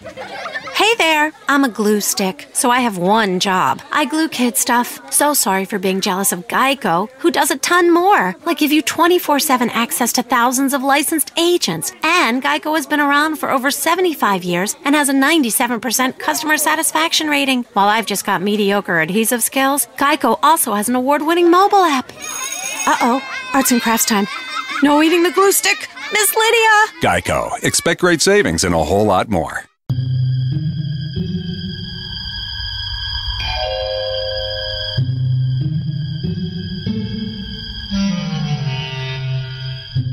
Hey there, I'm a glue stick, so I have one job. I glue kid stuff. So sorry for being jealous of Geico, who does a ton more, like give you 24/7 access to thousands of licensed agents. And Geico has been around for over 75 years and has a 97% customer satisfaction rating. While I've just got mediocre adhesive skills, Geico also has an award-winning mobile app. Uh-oh, arts and crafts time. No eating the glue stick, Miss Lydia! Geico. Expect great savings and a whole lot more.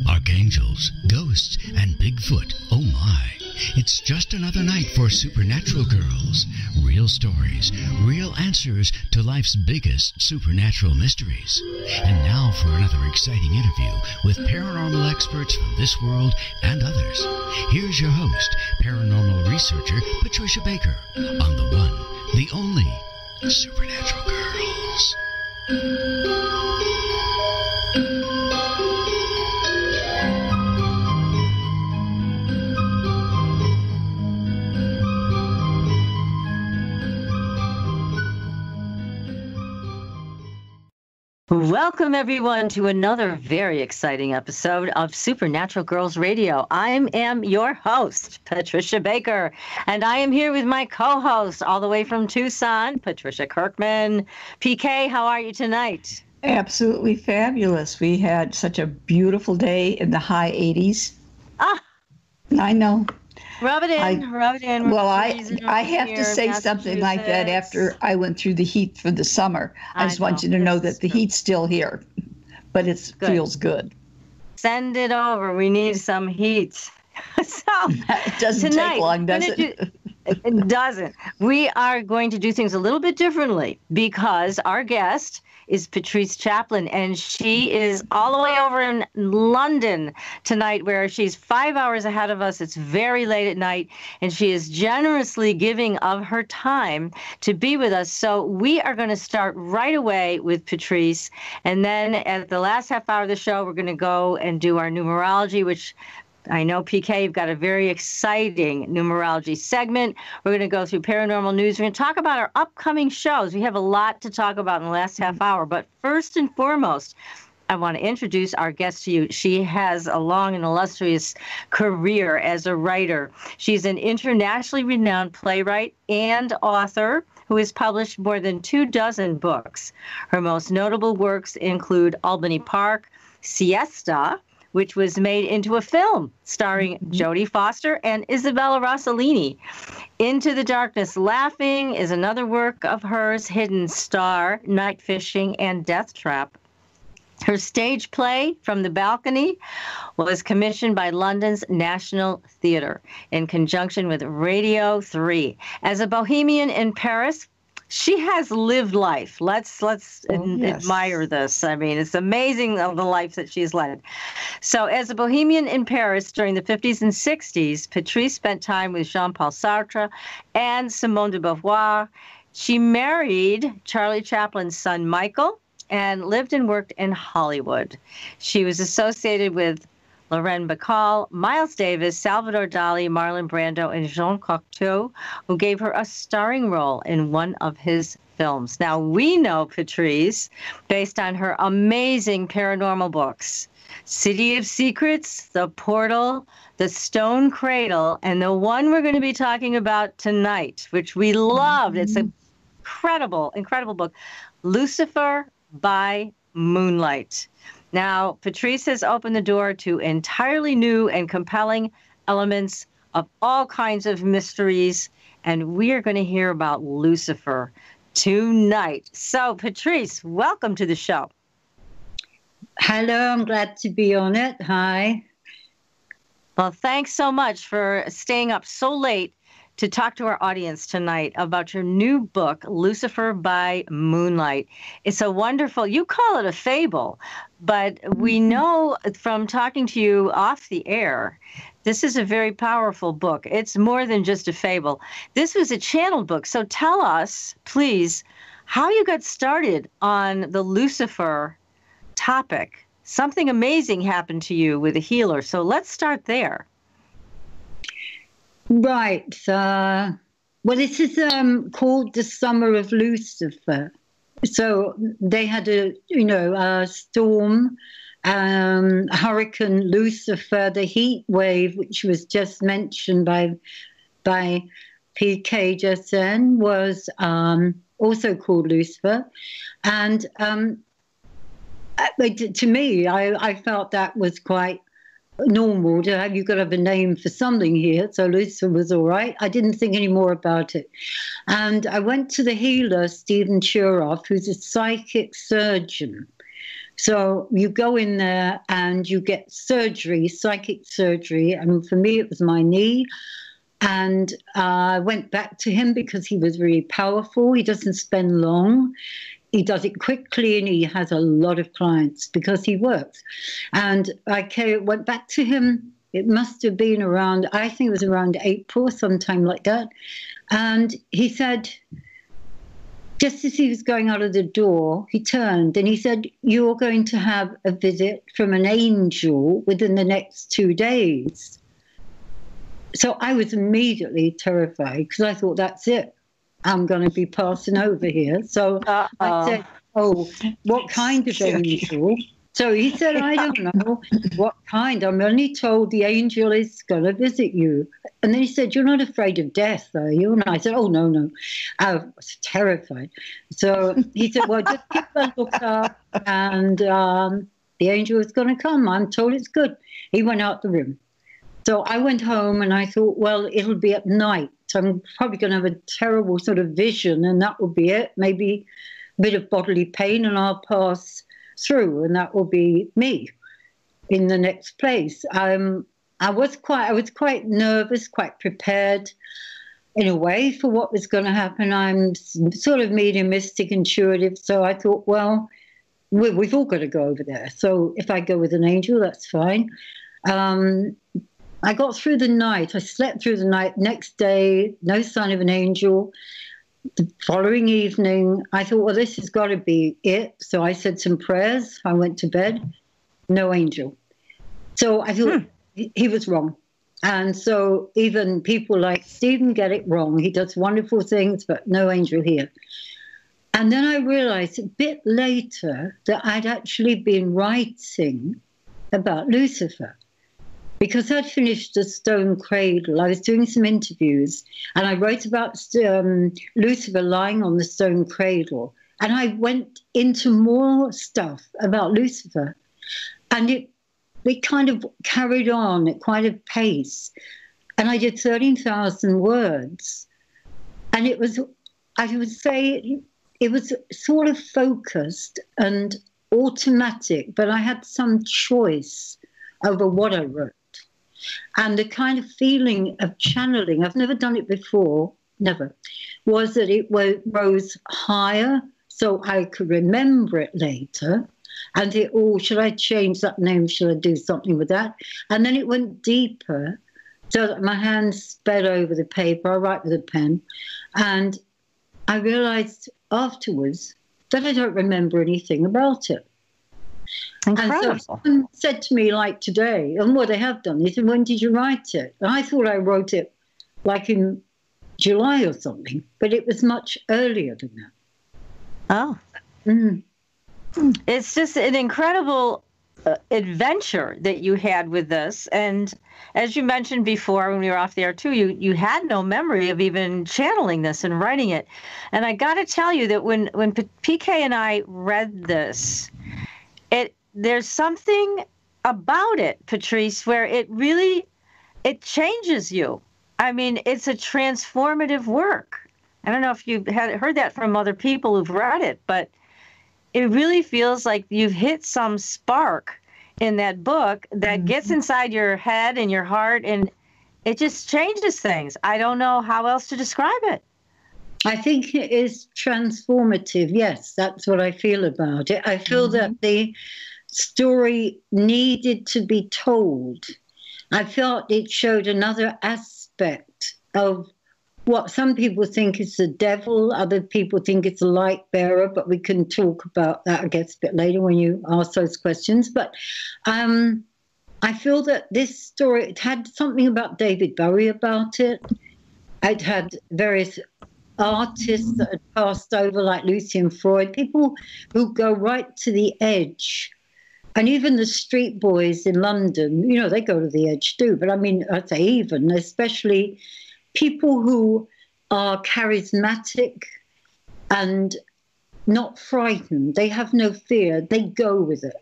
Archangels, ghosts, and Bigfoot. Oh my. It's just another night for Supernatural Girls. Real stories, real answers to life's biggest supernatural mysteries. And now for another exciting interview with paranormal experts from this world and others. Here's your host, paranormal researcher Patricia Baker, on the one, the only Supernatural Girls. Welcome, everyone, to another very exciting episode of Supernatural Girls Radio. I am your host, Patricia Baker, and I am here with my co-host all the way from Tucson, Patricia Kirkman. PK, how are you tonight? Absolutely fabulous. We had such a beautiful day in the high 80s. Ah, I know. Rub it in. Well, I have to say something like that after I went through the heat for the summer. I just want you to know that the heat's still here, but it feels good. Send it over. We need some heat. So it doesn't take long, does it? It doesn't. We are going to do things a little bit differently because our guest is Patrice Chaplin, and she is all the way over in London tonight, where she's 5 hours ahead of us. It's very late at night, and she is generously giving of her time to be with us. So we are going to start right away with Patrice, and then at the last half hour of the show, we're going to go and do our numerology, which I know, PK, you've got a very exciting numerology segment. We're going to go through paranormal news. We're going to talk about our upcoming shows. We have a lot to talk about in the last half hour. But first and foremost, I want to introduce our guest to you. She has a long and illustrious career as a writer. She's an internationally renowned playwright and author who has published more than 24 books. Her most notable works include Albany Park, Siesta, which was made into a film starring Jodie Foster and Isabella Rossellini. Into the Darkness Laughing is another work of hers, Hidden Star, Night Fishing, and Death Trap. Her stage play, From the Balcony, was commissioned by London's National Theatre in conjunction with Radio 3. As a bohemian in Paris, she has lived life. Let's admire this. I mean, it's amazing the life that she's led. So as a bohemian in Paris during the 50s and 60s, Patrice spent time with Jean-Paul Sartre and Simone de Beauvoir. She married Charlie Chaplin's son, Michael, and lived and worked in Hollywood. She was associated with Lorraine Bacall, Miles Davis, Salvador Dali, Marlon Brando, and Jean Cocteau, who gave her a starring role in one of his films. Now, we know Patrice based on her amazing paranormal books, City of Secrets, The Portal, The Stone Cradle, and the one we're going to be talking about tonight, which we loved. It's an incredible book, Lucifer by Moonlight. Now, Patrice has opened the door to entirely new and compelling elements of all kinds of mysteries, and we are going to hear about Lucifer tonight. So, Patrice, welcome to the show. Hello, I'm glad to be on it. Hi. Well, thanks so much for staying up so late to talk to our audience tonight about your new book, Lucifer by Moonlight. It's a wonderful, you call it a fable, but we know from talking to you off the air, this is a very powerful book. It's more than just a fable. This was a channeled book. So tell us, please, how you got started on the Lucifer topic. Something amazing happened to you with a healer. So let's start there. Right. Well, this is called the Summer of Lucifer. So they had a storm, Hurricane Lucifer, the heat wave, which was just mentioned by PK just then, was also called Lucifer. And to me, I felt that was quite normal. You've got to have a name for something here. So Lucifer was all right. I didn't think any more about it. And I went to the healer, Stephen Churoff, who's a psychic surgeon. So you go in there and you get surgery, psychic surgery. And for me, it was my knee. And I went back to him because he was really powerful. He doesn't spend long. He does it quickly, and he has a lot of clients because he works. And I went back to him. It must have been around, I think it was around April, sometime like that. And he said, just as he was going out of the door, he turned and he said, "You're going to have a visit from an angel within the next 2 days." So I was immediately terrified because I thought, that's it. I'm going to be passing over here. So I said, "Oh, what kind of angel?" So he said, "I don't know what kind. I'm only told the angel is going to visit you." And then he said, "You're not afraid of death, are you?" And I said, "Oh, no, no." I was terrified. So he said, "Well, just keep a lookout, and the angel is going to come. I'm told it's good." He went out the room. So I went home and I thought, well, it'll be at night. So I'm probably going to have a terrible sort of vision, and that will be it. Maybe a bit of bodily pain, and I'll pass through, and that will be me in the next place. I was quite nervous, quite prepared in a way for what was going to happen. I'm sort of mediumistic, intuitive, so I thought, well, we've all got to go over there. So if I go with an angel, that's fine. I got through the night. I slept through the night. Next day, no sign of an angel. The following evening, I thought, well, this has got to be it. So I said some prayers. I went to bed. No angel. So I thought he was wrong. And so even people like Stephen get it wrong. He does wonderful things, but no angel here. And then I realized a bit later that I'd actually been writing about Lucifer. Because I'd finished the Stone Cradle, I was doing some interviews, and I wrote about Lucifer lying on the Stone Cradle. And I went into more stuff about Lucifer. And it kind of carried on at quite a pace. And I did 13,000 words. And it was, I would say, it was sort of focused and automatic, but I had some choice over what I wrote. And the kind of feeling of channeling, I've never done it before, never, was that it rose higher so I could remember it later. And should I change that name? Should I do something with that? And then it went deeper so that my hands sped over the paper. I write with a pen. And I realized afterwards that I don't remember anything about it. Incredible. And so someone said to me, like today, and what they have done, they said, "When did you write it?" And I thought I wrote it like in July or something, but it was much earlier than that. Oh. Mm. It's just an incredible adventure that you had with this. And as you mentioned before, when we were off the air too, you had no memory of even channeling this and writing it. And I got to tell you that when PK and I read this, there's something about it, Patrice, where it changes you. I mean, it's a transformative work. I don't know if you've heard that from other people who've read it, but it really feels like you've hit some spark in that book that gets inside your head and your heart, and it just changes things. I don't know how else to describe it. I think it is transformative. Yes, that's what I feel about it. I feel that the story needed to be told. I felt it showed another aspect of what some people think is the devil, other people think it's a light bearer, but we can talk about that, I guess, a bit later when you ask those questions. But I feel that this story, it had something about David Bowie about it. It had various artists that had passed over, like Lucian Freud, people who go right to the edge. And even the street boys in London, you know, they go to the edge too. But I mean, I'd say even, especially people who are charismatic and not frightened. They have no fear. They go with it.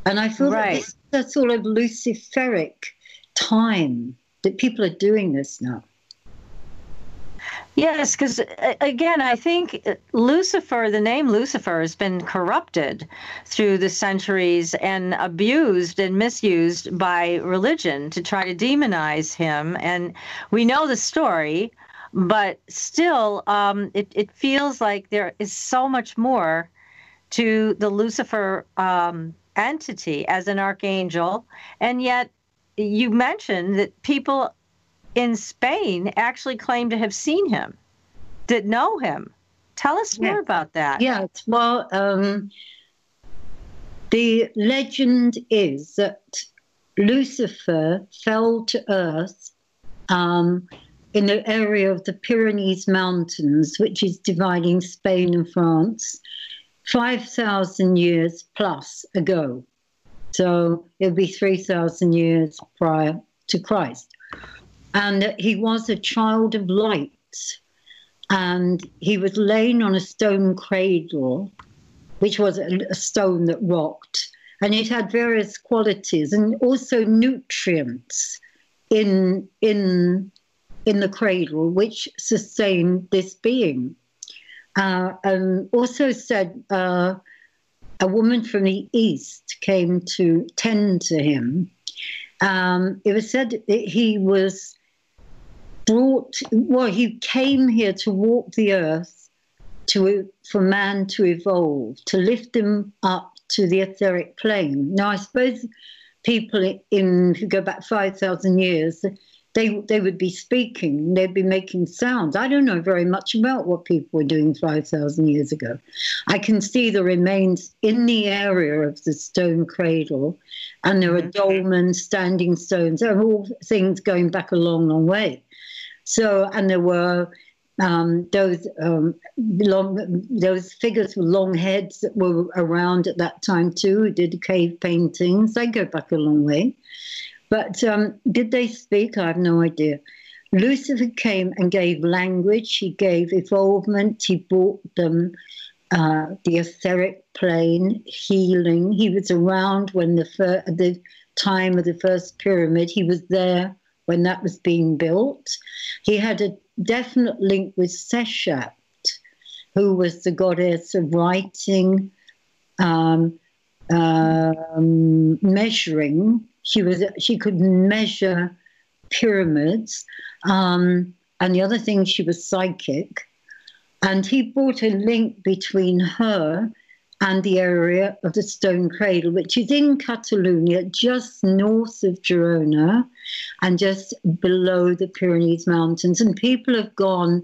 And I feel that this is a sort of Luciferic time that people are doing this now. Yes, because again, I think Lucifer, the name Lucifer, has been corrupted through the centuries and abused and misused by religion to try to demonize him. And we know the story, but still, it feels like there is so much more to the Lucifer entity as an archangel. And yet, you mentioned that people in Spain actually claim to have seen him, that know him. Tell us more about that. Yeah, well, the legend is that Lucifer fell to earth in the area of the Pyrenees Mountains, which is dividing Spain and France, 5,000 years plus ago. So it would be 3,000 years prior to Christ. And he was a child of light. And he was laying on a stone cradle, which was a stone that rocked. And it had various qualities and also nutrients in the cradle, which sustained this being. And also said a woman from the East came to tend to him. It was said that he was he came here to walk the earth for man to evolve, to lift him up to the etheric plane. Now, I suppose people if you go back 5,000 years, they would be speaking, they'd be making sounds. I don't know very much about what people were doing 5,000 years ago. I can see the remains in the area of the stone cradle, and there are dolmens, standing stones. There are all things going back a long, long way. So, and there were those figures with long heads that were around at that time too, who did cave paintings. They go back a long way. But did they speak? I have no idea. Lucifer came and gave language. He gave evolvement. He brought them the etheric plane, healing. He was around when the time of the first pyramid. He was there when that was being built. He had a definite link with Seshat, who was the goddess of writing, measuring. She could measure pyramids, and the other thing, she was psychic. And he brought a link between her and the area of the Stone Cradle, which is in Catalonia, just north of Girona and just below the Pyrenees Mountains. And people have gone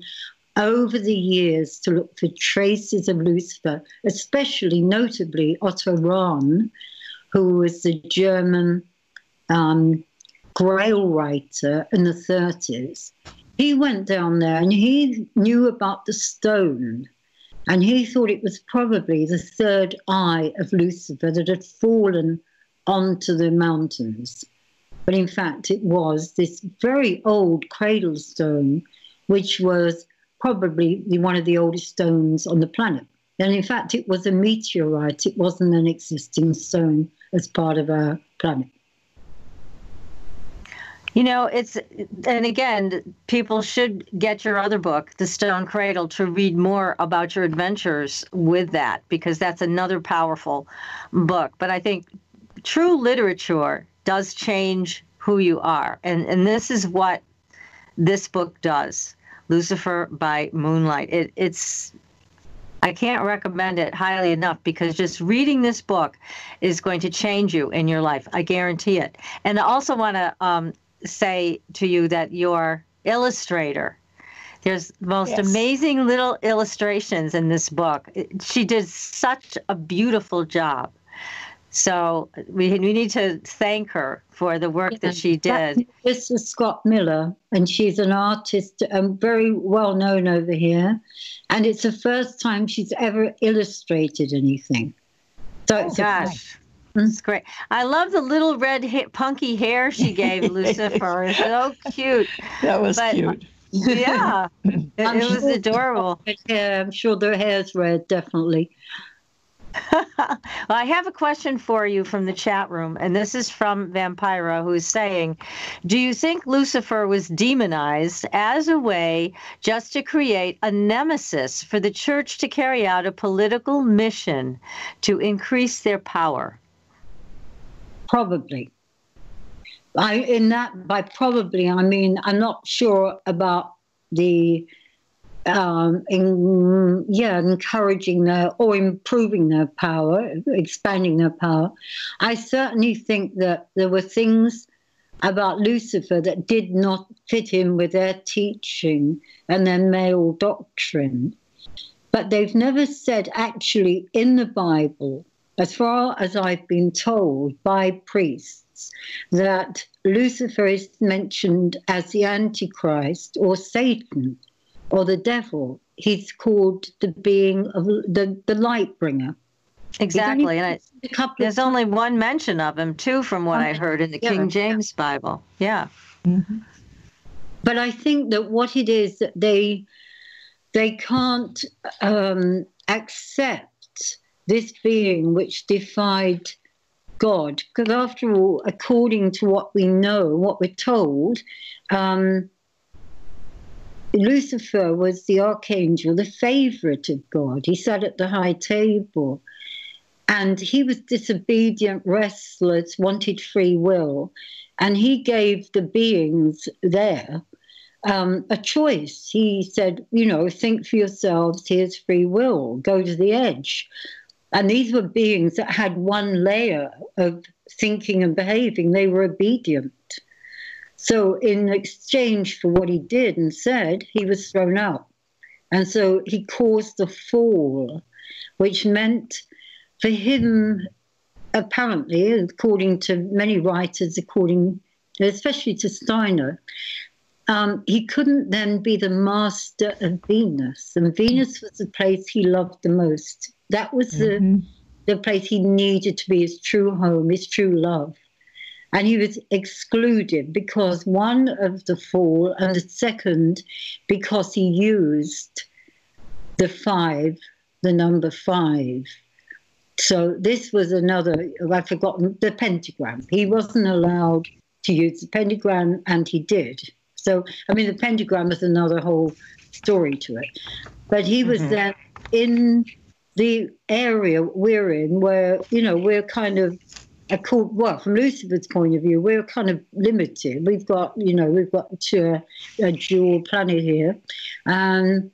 over the years to look for traces of Lucifer, especially, notably, Otto Rahn, who was the German Grail writer in the 30s. He went down there and he knew about the stone. And he thought it was probably the third eye of Lucifer that had fallen onto the mountains. But in fact, it was this very old cradle stone, which was probably one of the oldest stones on the planet. And in fact, it was a meteorite. It wasn't an existing stone as part of our planet. You know, and again, people should get your other book, The Stone Cradle, to read more about your adventures with that, because that's another powerful book. But I think true literature does change who you are. And this is what this book does, Lucifer by Moonlight. I can't recommend it highly enough, because just reading this book is going to change you in your life. I guarantee it. And I also want to say to you that your illustrator, there's the most amazing little illustrations in this book. She did such a beautiful job So we need to thank her for the work that she did. This is Scott Miller, and she's an artist, very well known over here. And it's the first time she's ever illustrated anything. So it's it's great. I love the little red punky hair she gave Lucifer. It's so cute. That was cute. Yeah, it was adorable. I'm sure their hair's red, definitely. Well, I have a question for you from the chat room, and this is from Vampira, who's saying, do you think Lucifer was demonized as a way just to create a nemesis for the church to carry out a political mission to increase their power? Probably. By probably, I mean, I'm not sure about the encouraging or improving their power, expanding their power. I certainly think that there were things about Lucifer that did not fit in with their teaching and their male doctrine. But they've never said actually in the Bible, as far as I've been told by priests, that Lucifer is mentioned as the Antichrist or Satan or the devil. He's called the being of the light bringer. Exactly. And there's only one mention of him, too, from what I heard in the King James Bible. Yeah. Mm-hmm. But I think that what it is that they can't accept this being which defied God. Because after all, according to what we know, what we're told, Lucifer was the archangel, the favorite of God. He sat at the high table. And he was disobedient, restless, wanted free will. And he gave the beings there a choice. He said, think for yourselves, here's free will, go to the edge. And these were beings that had one layer of thinking and behaving. They were obedient. So in exchange for what he did and said, he was thrown out. And so he caused the fall, which meant for him, apparently, according to many writers, especially to Steiner, he couldn't then be the master of Venus. And Venus was the place he loved the most. That was the place he needed to be his true home, his true love. And he was excluded because one of the fall, and the second because he used the number 5. So this was another, I've forgotten, the pentagram. He wasn't allowed to use the pentagram, and he did. So, the pentagram is another whole story to it. But he was then in the area we're in where, we're kind of, from Lucifer's point of view, we're kind of limited. We've got a dual planet here. And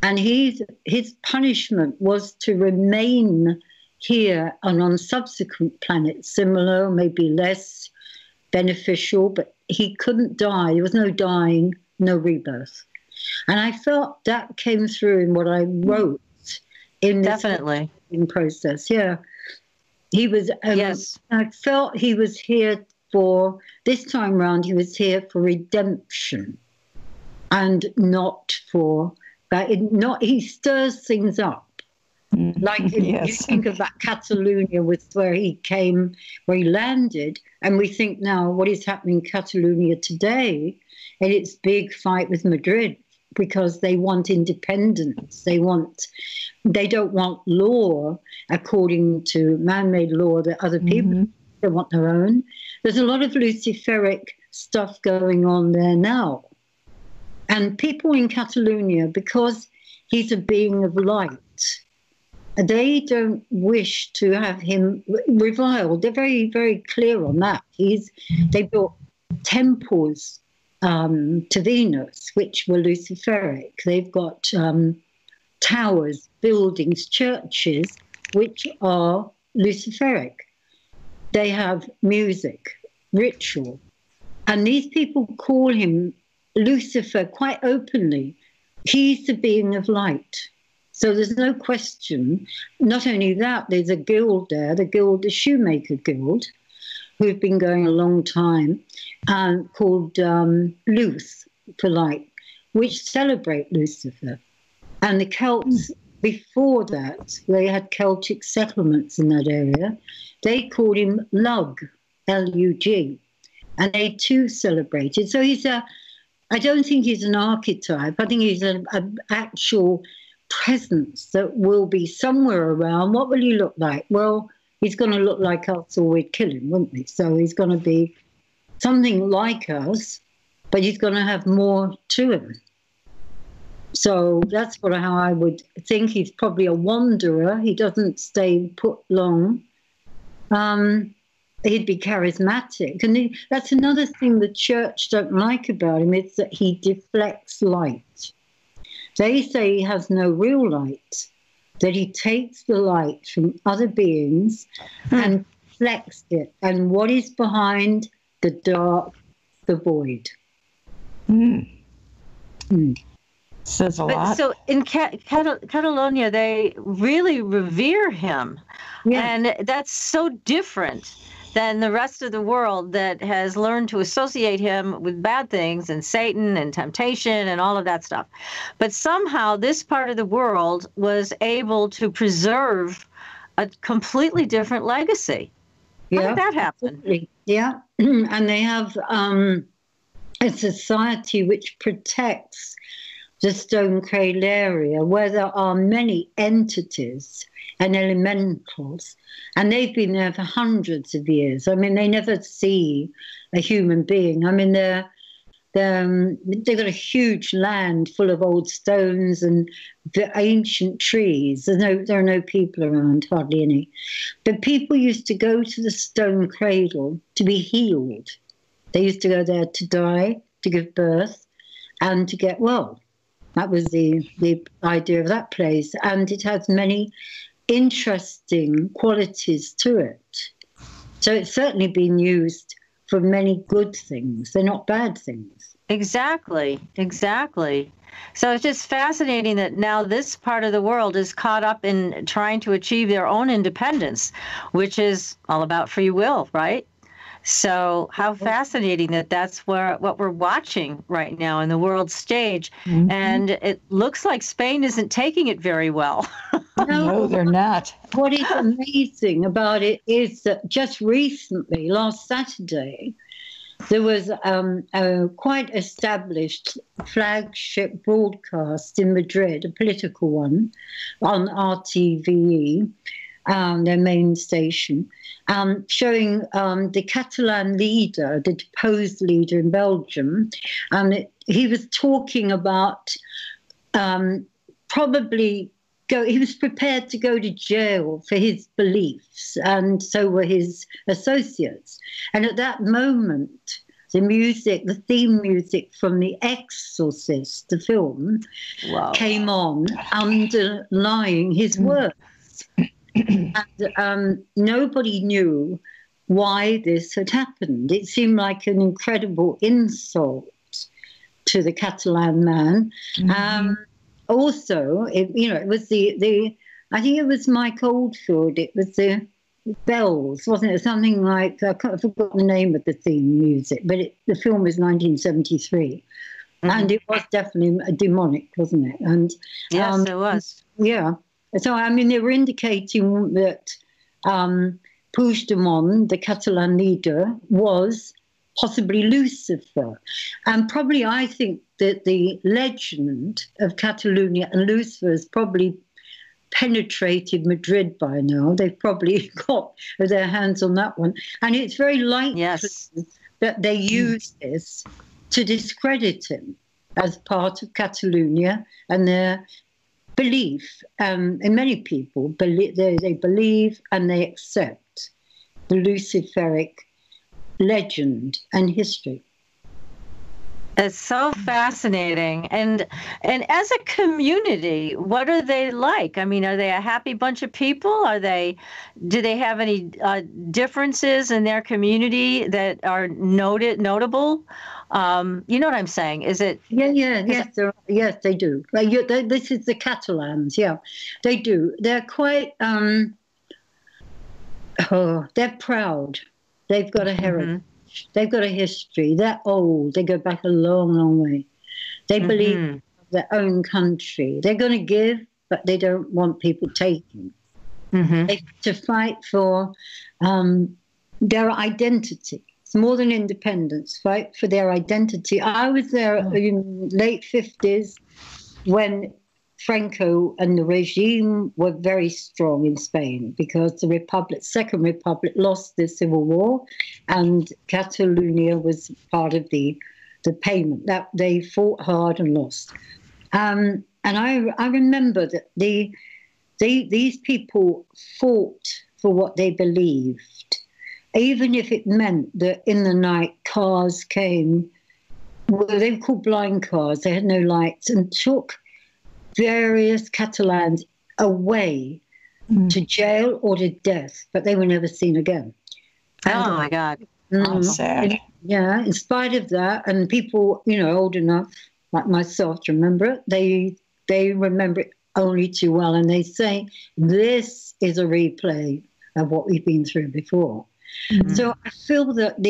his punishment was to remain here and on subsequent planets, similar, maybe less beneficial, but he couldn't die. There was no dying, no rebirth. And I felt that came through in what I wrote in this process. Yeah. He was, yes. I felt he was here this time round, he was here for redemption and not for, he stirs things up. Like if you think of that Catalonia was where he landed, and we think now what is happening in Catalonia today, and its big fight with Madrid because they want independence. They don't want law according to man-made law that other people they want their own. There's a lot of Luciferic stuff going on there now. And people in Catalonia, because he's a being of light, they don't wish to have him reviled. They're very, very clear on that. They built temples to Venus, which were Luciferic. They've got towers, buildings, churches, which are Luciferic. They have music, ritual. And these people call him Lucifer quite openly. He's the being of light. So there's no question. Not only that, there's a guild there, the Shoemaker Guild, who've been going a long time, called Luce, polite, which celebrate Lucifer. And the Celts, before that, they had Celtic settlements in that area. They called him Lug, L-U-G, and they too celebrated. So I don't think he's an archetype. I think he's an actual presence that will be somewhere around. What will he look like? Well, he's going to look like us or we'd kill him, wouldn't we? So he's going to be something like us, but he's going to have more to him. So that's how I would think. He's probably a wanderer. He doesn't stay put long. He'd be charismatic. And that's another thing the church don't like about him, is that he deflects light. They say he has no real light, that he takes the light from other beings and deflects it. And what is behind the dark, the void. Says a lot. So in Catalonia, they really revere him. Yeah. And that's so different than the rest of the world that has learned to associate him with bad things and Satan and temptation and all of that stuff. But somehow this part of the world was able to preserve a completely different legacy. How did that happen? Absolutely. Yeah. And they have a society which protects the Stone Cradle area, where there are many entities and elementals, and they've been there for hundreds of years. I mean, they never see a human being. I mean, they've got a huge land full of old stones and the ancient trees. There are no people around, hardly any. But people used to go to the Stone Cradle to be healed. They used to go there to die, to give birth, and to get well. That was the idea of that place. And it has many interesting qualities to it. So it's certainly been used for many good things. They're not bad things. Exactly. So it's just fascinating that now this part of the world is caught up in trying to achieve their own independence, which is all about free will, right? So how fascinating that that's what we're watching right now in the world stage. And it looks like Spain isn't taking it very well. No, they're not. What is amazing about it is that just recently, last Saturday, there was a quite established flagship broadcast in Madrid, a political one, on RTVE, their main station, showing the Catalan leader, the deposed leader in Belgium. He was talking about he was prepared to go to jail for his beliefs, and so were his associates. And at that moment, the theme music from The Exorcist, the film, came on, underlying his words. And nobody knew why this had happened. It seemed like an incredible insult to the Catalan man. Also, it was I think it was Mike Oldfield. It was the bells, wasn't it? Something like, I forgot the name of the theme music, but the film was 1973. And it was definitely demonic, wasn't it? And yes, it was. Yeah. So, I mean, they were indicating that Puigdemont, the Catalan leader, was possibly Lucifer. And probably I think that the legend of Catalonia and Lucifer has probably penetrated Madrid by now. They've probably got their hands on that one. And it's very likely that they use this to discredit him as part of Catalonia and their belief. And many people, they believe and they accept the Luciferic legend and history. It's so fascinating. And as a community, what are they like? I mean, are they a happy bunch of people? Do they have any differences in their community that are notable? You know what I'm saying? Is it? Yes, they do. This is the Catalans. Yeah, they do. They're quite. They're proud. They've got a heritage. They've got a history. They're old. They go back a long, long way. They believe in their own country. They're going to give, but they don't want people taking. They have to fight for their identity. It's more than independence. Fight for their identity. I was there in late 50s when Franco and the regime were very strong in Spain because the Second Republic lost the civil war, and Catalonia was part of the payment. That they fought hard and lost. And I remember that these people fought for what they believed, even if it meant that in the night cars came. Well, they were called blind cars. They had no lights, and took various Catalans away to jail or to death, but they were never seen again. Oh, my God. That's sad. Yeah, in spite of that, and people, old enough, like myself, to remember it, they remember it only too well, and they say, this is a replay of what we've been through before. So I feel that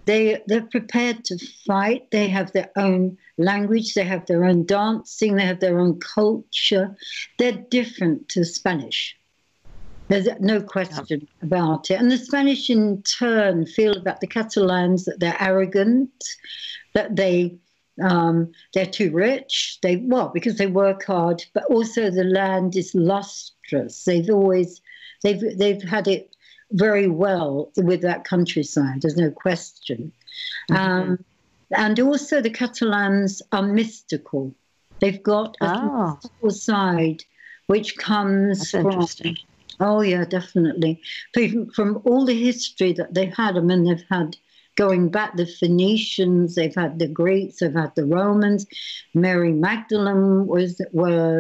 they're prepared to fight. They have their own language. They have their own dancing. They have their own culture. They're different to Spanish. There's no question about it. And the Spanish, in turn, feel about the Catalans that they're arrogant, that they're too rich. Because they work hard, but also the land is lustrous. They've had it very well with that countryside. There's no question. And also the Catalans are mystical. They've got a mystical side which comes from... interesting. Oh, yeah, definitely. From all the history that they've had, I mean, they've had, going back, the Phoenicians, they've had the Greeks, they've had the Romans. Mary Magdalene was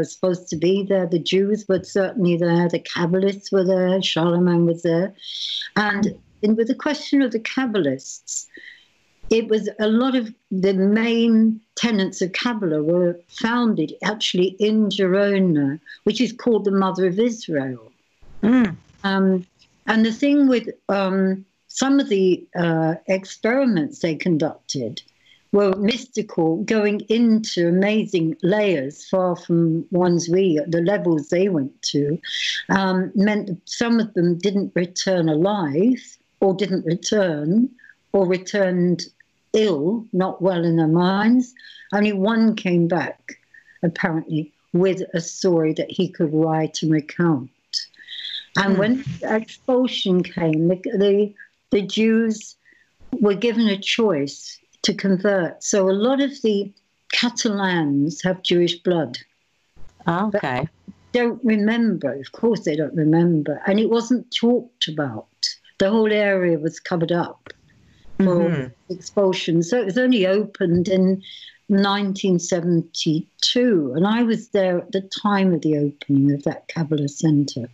supposed to be there. The Jews were certainly there. The Kabbalists were there. Charlemagne was there. And with the question of the Kabbalists, it was a lot of the main tenets of Kabbalah were founded actually in Girona, which is called the Mother of Israel. And the thing with some of the experiments they conducted were mystical, going into amazing layers far from the levels they went to, meant that some of them didn't return alive, or didn't return, or returned ill, not well in their minds. Only one came back, apparently, with a story that he could write and recount. And when expulsion came, the Jews were given a choice to convert. So a lot of the Catalans have Jewish blood. Okay. Don't remember. Of course they don't remember. And it wasn't talked about. The whole area was covered up for expulsion. So it was only opened in 1972. And I was there at the time of the opening of that Kabbalah Center.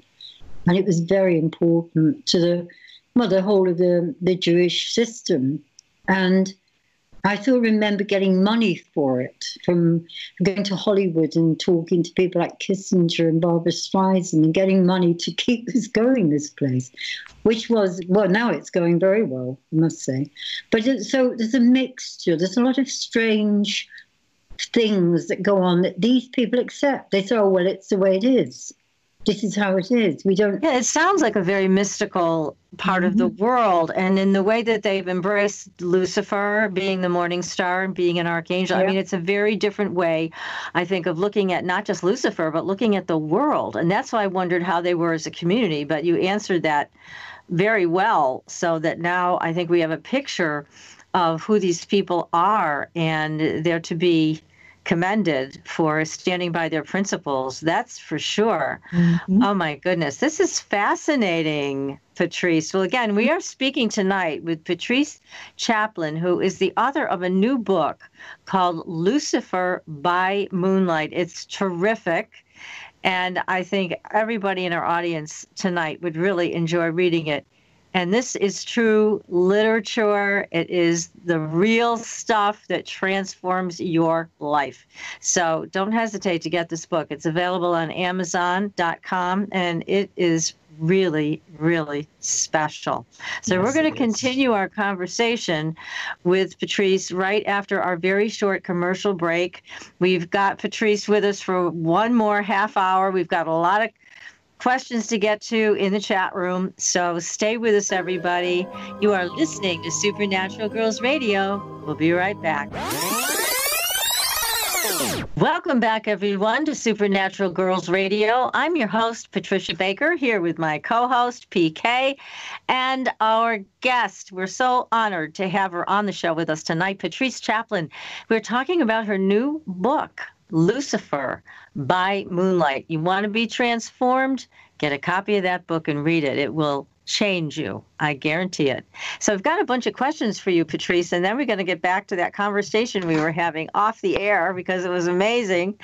And it was very important to the whole of the Jewish system. And I still remember getting money for it from going to Hollywood and talking to people like Kissinger and Barbara Streisand and getting money to keep this going, this place, which was, now it's going very well, I must say. But so there's a mixture. There's a lot of strange things that go on that these people accept. They say, well, it's the way it is. This is how it is. We don't... Yeah, it sounds like a very mystical part of the world. And in the way that they've embraced Lucifer being the morning star and being an archangel, I mean, it's a very different way, I think, of looking at not just Lucifer, but looking at the world. And that's why I wondered how they were as a community. But you answered that very well, so that now I think we have a picture of who these people are, and they're to be commended for standing by their principles. That's for sure. Oh my goodness. This is fascinating, Patrice. Well, again, we are speaking tonight with Patrice Chaplin, who is the author of a new book called Lucifer by Moonlight. It's terrific. And I think everybody in our audience tonight would really enjoy reading it. And this is true literature. It is the real stuff that transforms your life. So don't hesitate to get this book. It's available on Amazon.com, and it is really, really special. So we're going to continue our conversation with Patrice right after our very short commercial break. We've got Patrice with us for one more half hour. We've got a lot of questions to get to in the chat room. So stay with us, everybody. You are listening to Supernatural Girls Radio. We'll be right back. Welcome back, everyone, to Supernatural Girls Radio. I'm your host, Patricia Baker, here with my co-host, PK, and our guest. We're so honored to have her on the show with us tonight, Patrice Chaplin. We're talking about her new book, Lucifer by Moonlight. You want to be transformed? Get a copy of that book and read it. It will change you. I guarantee it. So I've got a bunch of questions for you, Patrice, and then we're going to get back to that conversation we were having off the air because it was amazing.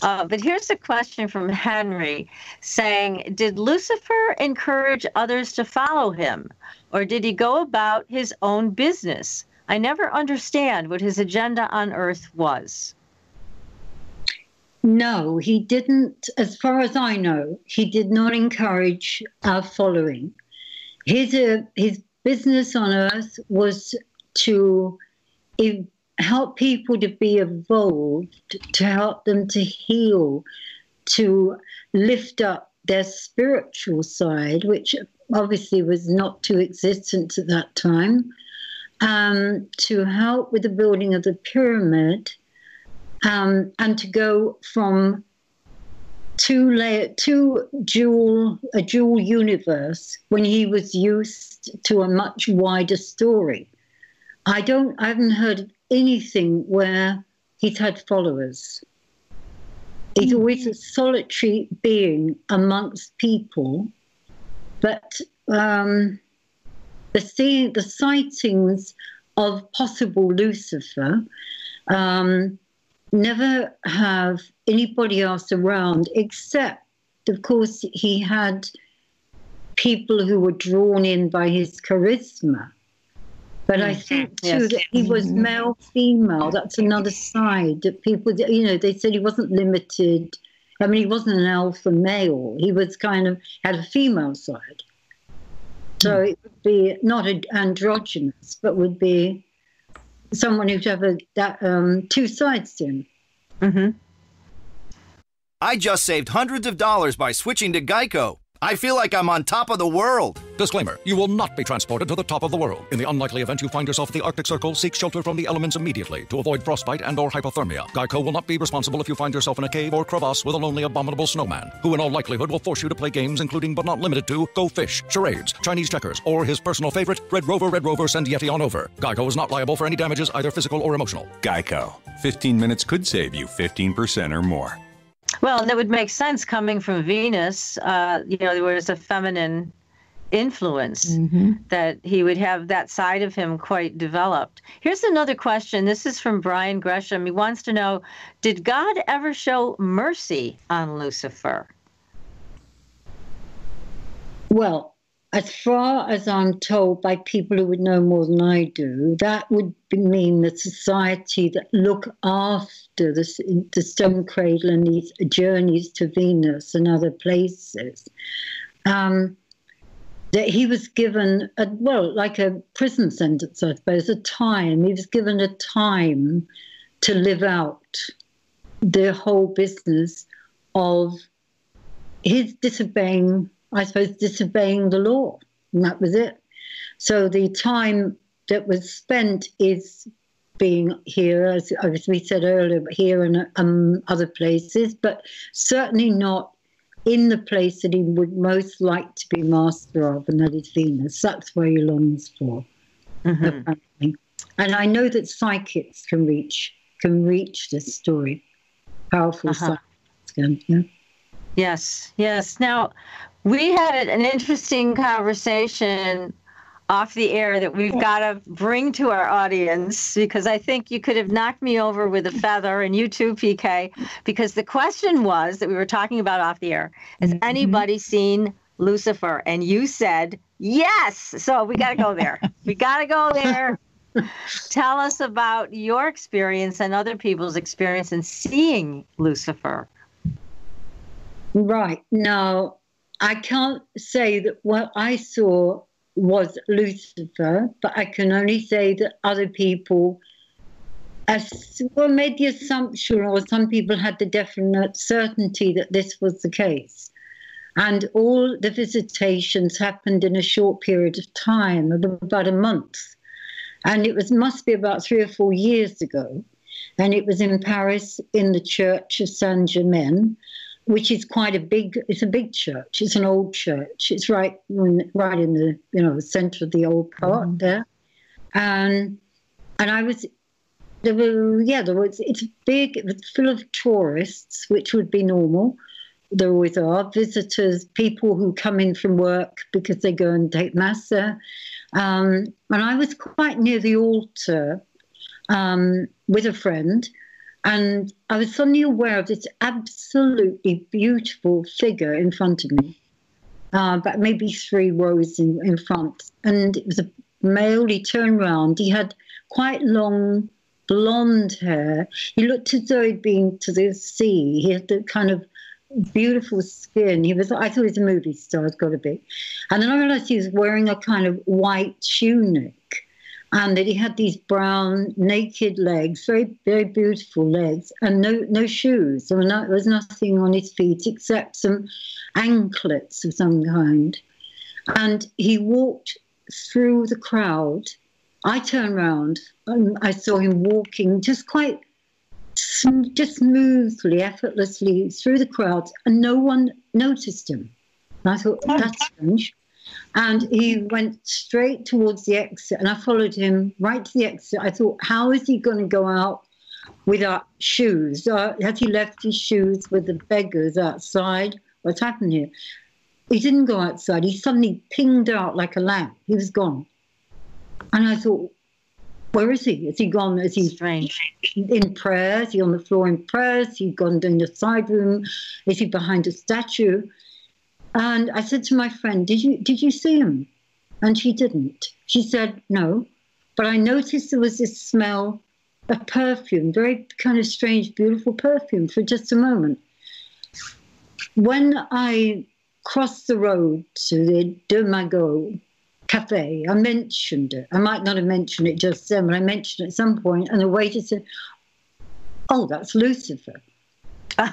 But here's a question from Henry saying, did Lucifer encourage others to follow him, or did he go about his own business? I never understand what his agenda on earth was. No, he didn't. As far as I know, he did not encourage our following. His business on earth was to help people to be evolved, to help them to heal, to lift up their spiritual side, which obviously was not too existent at that time, to help with the building of the pyramid, and to go from a dual universe when he was used to a much wider story. I haven't heard anything where he's had followers. He's always a solitary being amongst people, but the sightings of possible Lucifer never have anybody else around, except, of course, he had people who were drawn in by his charisma. But I think, too, that he was male, female. That's another side that people, they said he wasn't limited. I mean, he wasn't an alpha male. He was had a female side. So it would be not androgynous, but would be someone who'd have two sides to him. Mm-hmm. I just saved hundreds of dollars by switching to Geico. I feel like I'm on top of the world. Disclaimer, you will not be transported to the top of the world. In the unlikely event you find yourself at the Arctic Circle, seek shelter from the elements immediately to avoid frostbite and or hypothermia. Geico will not be responsible if you find yourself in a cave or crevasse with a lonely, abominable snowman, who in all likelihood will force you to play games including but not limited to Go Fish, charades, Chinese checkers, or his personal favorite, Red Rover, send Yeti on over. Geico is not liable for any damages, either physical or emotional. Geico. 15 minutes could save you 15% or more. Well, and that would make sense coming from Venus. There was a feminine influence that he would have that side of him quite developed. Here's another question. This is from Brian Gresham. He wants to know, did God ever show mercy on Lucifer? Well, as far as I'm told by people who would know more than I do, that would mean the society that look after the Stone Cradle and these journeys to Venus and other places. That he was given, like a prison sentence, I suppose, a time. He was given a time to live out the whole business of his disobeying the law, and that was it. So the time that was spent is being here, as we said earlier, here and other places, but certainly not in the place that he would most like to be master of, and that is Venus. That's where he longs for, apparently. And I know that psychics can reach this story. Powerful psychics can, yeah. Yes. Now, we had an interesting conversation off the air that we've got to bring to our audience, because I think you could have knocked me over with a feather, and you too, PK, because the question was that we were talking about off the air, has anybody seen Lucifer, and you said yes. So we got to go there. We got to go there. Tell us about your experience and other people's experience in seeing Lucifer. Right. Now, I can't say that what I saw was Lucifer, but I can only say that other people made the assumption, or some people had the definite certainty that this was the case. And all the visitations happened in a short period of time, of about a month. And it must be about 3 or 4 years ago. And it was in Paris in the Church of Saint-Germain, which is it's a big church. It's an old church. It's right in the center of the old part there. And I was, it's big, it was full of tourists, which would be normal. There always are visitors, people who come in from work because they go and take mass there. And I was quite near the altar with a friend, and I was suddenly aware of this absolutely beautiful figure in front of me, but maybe 3 rows in front. And it was a male. He turned round. He had quite long blonde hair. He looked as though he'd been to the sea. He had the kind of beautiful skin. I thought he was a movie star, it's got to be. And then I realized he was wearing a kind of white tunic, and that he had these brown naked legs, very, very beautiful legs, and no shoes. There was nothing on his feet except some anklets of some kind. And he walked through the crowd. I turned around and I saw him walking just smoothly, effortlessly through the crowd, and no one noticed him. And I thought, that's strange. And he went straight towards the exit, and I followed him right to the exit. I thought, how is he going to go out without shoes? Has he left his shoes with the beggars outside? What's happened here? He didn't go outside. He suddenly pinged out like a lamp. He was gone. And I thought, where is he? Is he gone? Is he strange in prayers? Is he on the floor in prayers? Is he gone in the side room? Is he behind a statue? And I said to my friend, did you see him? And she didn't. She said, no. But I noticed there was this smell of perfume, very kind of strange, beautiful perfume for just a moment. When I crossed the road to the De Magot Cafe, I mentioned it. I might not have mentioned it just then, but I mentioned it at some point, and the waiter said, oh, that's Lucifer.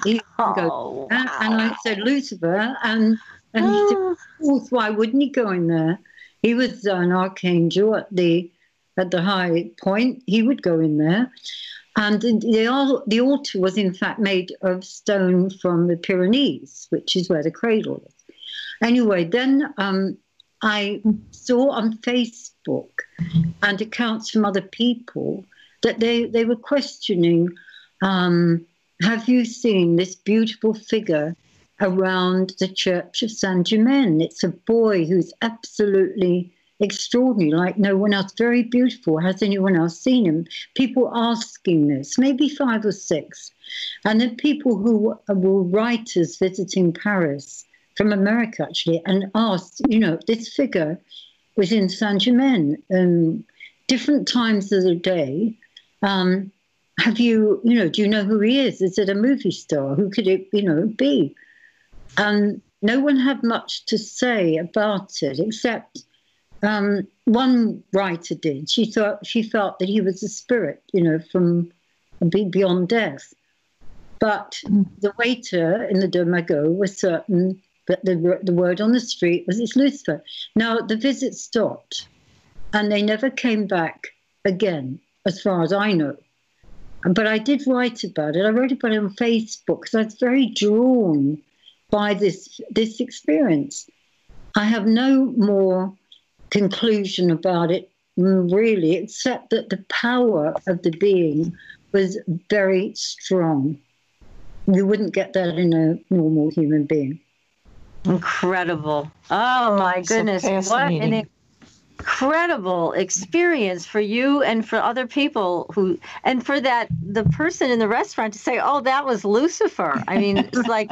He wow. And I said, Lucifer, and he said, of course, why wouldn't he go in there? He was an archangel at the high point. He would go in there. And the altar was, in fact, made of stone from the Pyrenees, which is where the cradle is. Anyway, then I saw on Facebook and accounts from other people that they were questioning, have you seen this beautiful figure around the Church of Saint-Germain? It's a boy who's absolutely extraordinary, like no one else, very beautiful. Has anyone else seen him? People asking this, maybe 5 or 6. And then people who were writers visiting Paris, from America actually, and asked, this figure was in Saint-Germain, different times of the day. Have you, do you know who he is? Is it a movie star? Who could it, be? And no one had much to say about it, except one writer did. She felt that he was a spirit, from beyond death. But the waiter in the De Magot was certain that the word on the street was, it's Lucifer. Now, the visit stopped, and they never came back again, as far as I know. But I did write about it. I wrote about it on Facebook because I was very drawn by this experience. I have no more conclusion about it, really, except that the power of the being was very strong. You wouldn't get that in a normal human being. Incredible. Oh, my goodness. What an incredible experience for you and for other people and for the person in the restaurant to say, oh, that was Lucifer. I mean, it's like,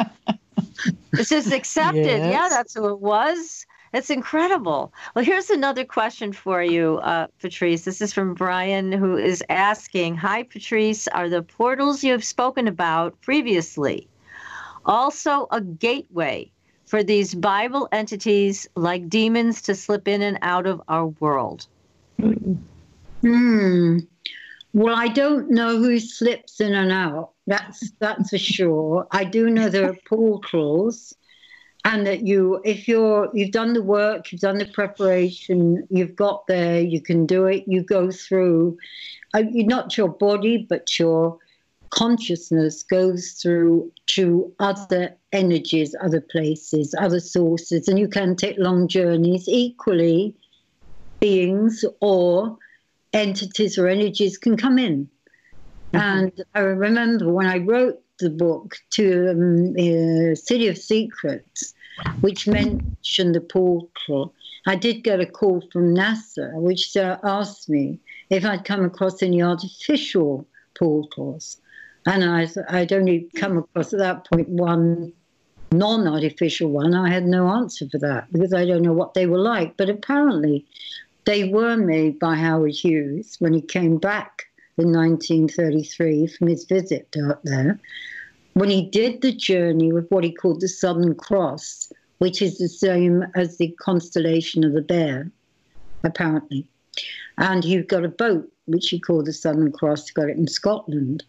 It's just accepted. Yes. Yeah, that's who it was. It's incredible. Well, here's another question for you, Patrice. This is from Brian, who is asking, hi, Patrice, are the portals you have spoken about previously also a gateway for these Bible entities like demons to slip in and out of our world? Well, I don't know who slips in and out. That's for sure. I do know there are portals, and that you've done the work, you've done the preparation, you've got there, you can do it. You go through, not your body, but your consciousness goes through to other energies, other places, other sources, and you can take long journeys. Equally, beings or entities or energies can come in. And I remember when I wrote the book to City of Secrets, which mentioned the portal, I did get a call from NASA, which asked me if I'd come across any artificial portals. And I'd only come across at that point one non-artificial one. I had no answer for that because I don't know what they were like. But apparently they were made by Howard Hughes when he came back in 1933 from his visit out there, when he did the journey with what he called the Southern Cross, which is the same as the constellation of the Bear, apparently. And he got a boat, which he called the Southern Cross, got it in Scotland.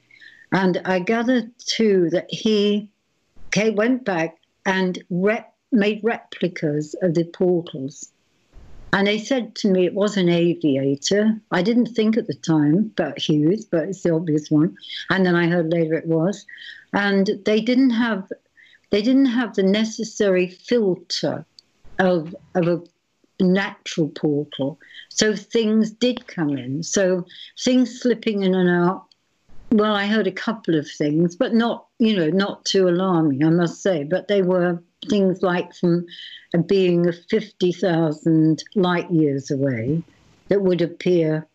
And I gathered, too, that he went back and made replicas of the portals. And they said to me it was an aviator. I didn't think at the time about Hughes, but it's the obvious one. And then I heard later it was. And they didn't have the necessary filter of a natural portal. So things did come in. So things slipping in and out. Well, I heard a couple of things, but not too alarming, I must say. But they were things like from a being of 50,000 light years away that would appear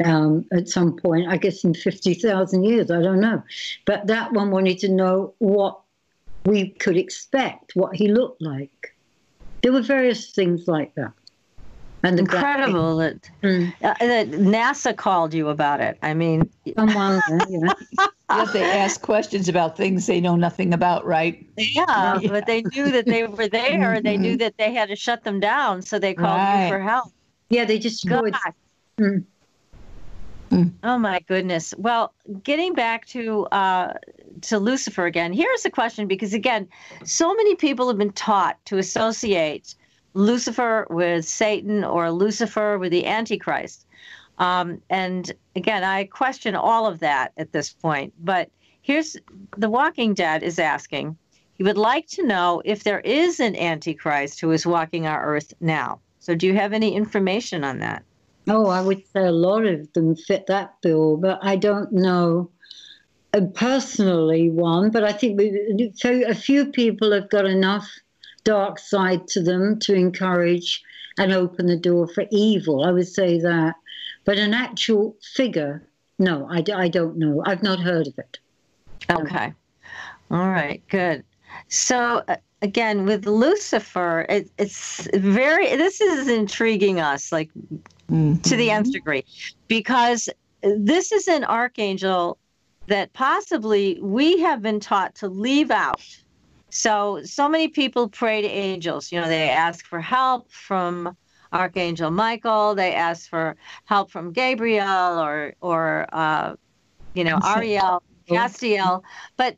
at some point, I guess in 50,000 years, I don't know. But that one wanted to know what we could expect, what he looked like. There were various things like that. And incredible that NASA called you about it. I mean, someone, Yet they ask questions about things they know nothing about, right? Yeah, but they knew that they were there, and they knew that they had to shut them down, so they called you for help. Yeah, they just Oh my goodness. Well, getting back to Lucifer again, here's a question, because again, so many people have been taught to associate Lucifer with Satan or Lucifer with the Antichrist. And again, I question all of that at this point. But here's The Walking Dead is asking, he would like to know if there is an Antichrist who is walking our earth now. So do you have any information on that? Oh, I would say a lot of them fit that bill, but I don't know personally one. But I think a few people have got enough dark side to them to encourage and open the door for evil. I would say that. But an actual figure, no, I don't know. I've not heard of it. Okay. All right, good. So again, with Lucifer, this is intriguing us, like to the nth degree, because this is an archangel that possibly we have been taught to leave out. So many people pray to angels. They ask for help from Archangel Michael. They ask for help from Gabriel or Ariel, Castiel. But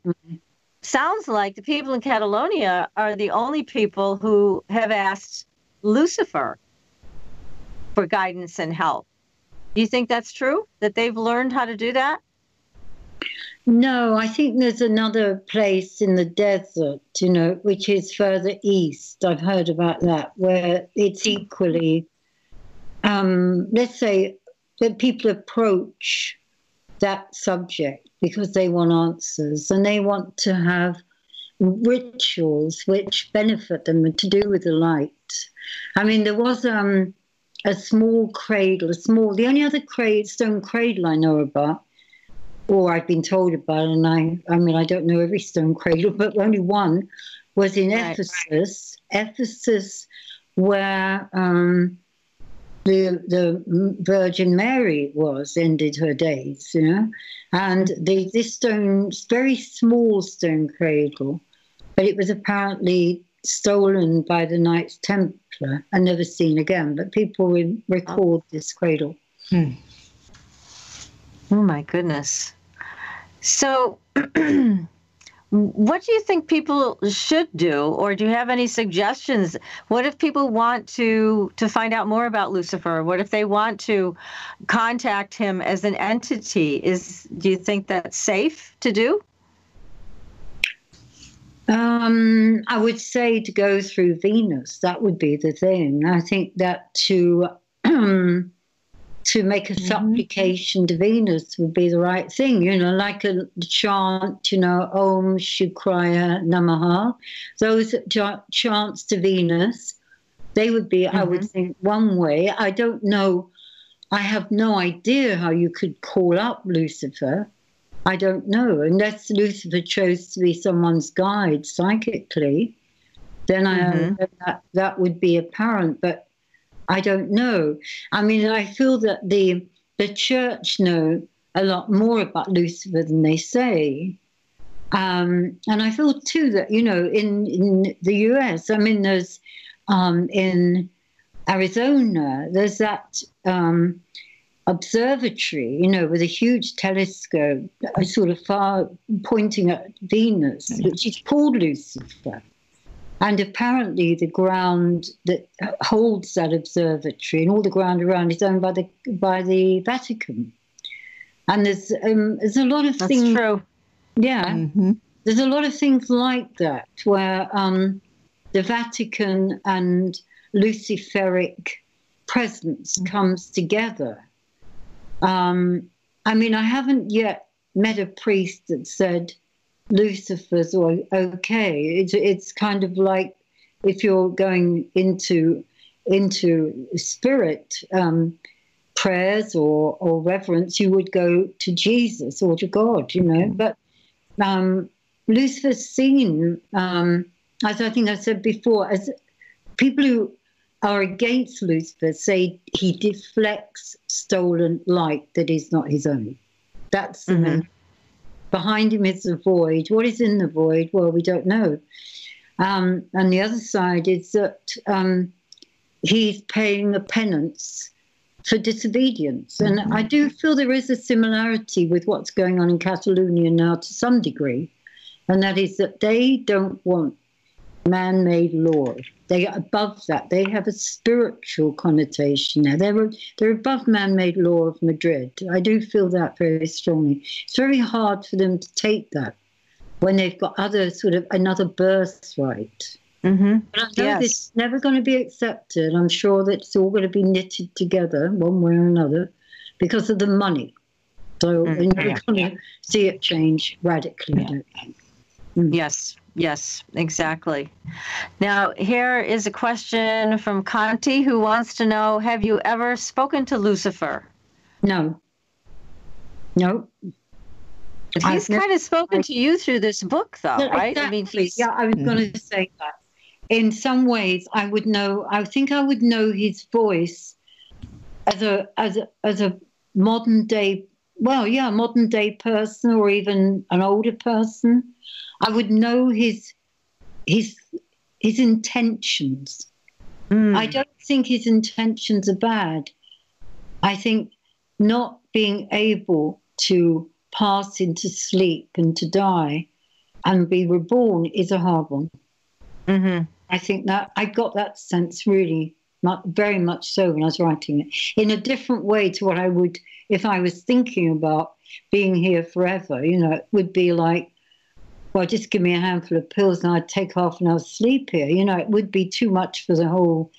sounds like the people in Catalonia are the only people who have asked Lucifer for guidance and help. Do you think that's true, that they've learned how to do that? No, I think there's another place in the desert, which is further east. I've heard about that, where it's equally, let's say that people approach that subject because they want answers and they want to have rituals which benefit them and to do with the light. I mean, there was a small cradle, the only other Stone Cradle I know about or I've been told about, and I mean, I don't know every stone cradle, but only one was in Ephesus. Ephesus, where the Virgin Mary ended her days, you know, and this stone, very small stone cradle, but it was apparently stolen by the Knights Templar and never seen again. But people will record this cradle. Oh my goodness! So, what do you think people should do, or do you have any suggestions? What if people want to find out more about Lucifer? What if they want to contact him as an entity? Do you think that's safe to do? I would say to go through Venus. That would be the thing. I think that to make a supplication to Venus would be the right thing, you know, like a chant, you know, Om Shukraya Namaha. Those chants to Venus, they would be, I would think, one way. I don't know. I have no idea how you could call up Lucifer. I don't know. Unless Lucifer chose to be someone's guide psychically, then that would be apparent. But I don't know. I mean, I feel that the church know a lot more about Lucifer than they say. And I feel, too, that, you know, in the US, I mean, there's in Arizona, there's that observatory, you know, with a huge telescope sort of far pointing at Venus, which is called Lucifer. And apparently the ground that holds that observatory and all the ground around is owned by the Vatican. And there's a lot of things. That's true. Yeah. There's a lot of things like that where the Vatican and Luciferic presence comes together. I mean, I haven't yet met a priest that said Lucifer's okay. It's kind of like if you're going into spirit prayers or reverence, you would go to Jesus or to God, you know. But Lucifer's seen, as I think I said before, as people who are against Lucifer say he deflects stolen light that is not his own. That's the main. Behind him is the void. What is in the void? Well, we don't know. And the other side is that he's paying a penance for disobedience. And I do feel there is a similarity with what's going on in Catalonia now to some degree, and that is that they don't want man-made law. They are above that. They have a spiritual connotation now. They're above man-made law of Madrid. I do feel that very strongly. It's very hard for them to take that when they've got another birthright. But I know this is never going to be accepted. I'm sure that it's all going to be knitted together one way or another because of the money. So we're never going to see it change radically. I don't think. Yes, exactly. Now, here is a question from Conti who wants to know, have you ever spoken to Lucifer? No. But he's kind of spoken to you through this book, though, right? Exactly. I mean, I was going to say that. In some ways, I think I would know his voice as a modern day, modern day person or even an older person. I would know his intentions. I don't think his intentions are bad. I think not being able to pass into sleep and to die and be reborn is a hard one. I think that I got that sense really very much so when I was writing it, in a different way to what I would if I was thinking about being here forever. You know, it would be like, well, just give me a handful of pills and I'd take half an hour's sleep here. You know, it would be too much for the whole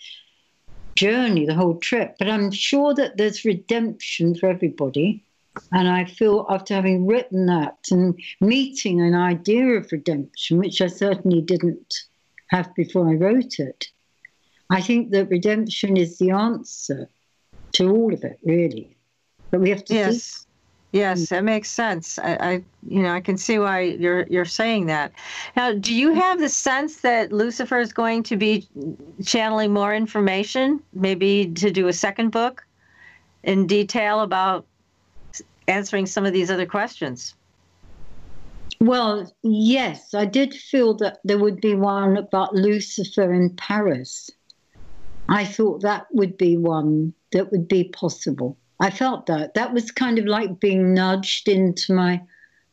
journey, the whole trip. But I'm sure that there's redemption for everybody. And I feel after having written that and meeting an idea of redemption, which I certainly didn't have before I wrote it, I think that redemption is the answer to all of it, really. But we have to see. Yes, that makes sense. I can see why you're saying that. Now, do you have the sense that Lucifer is going to be channeling more information, maybe to do a second book in detail about answering some of these other questions? Well, yes, I did feel that there would be one about Lucifer in Paris. I thought that would be one that would be possible. I felt that. That was kind of like being nudged into my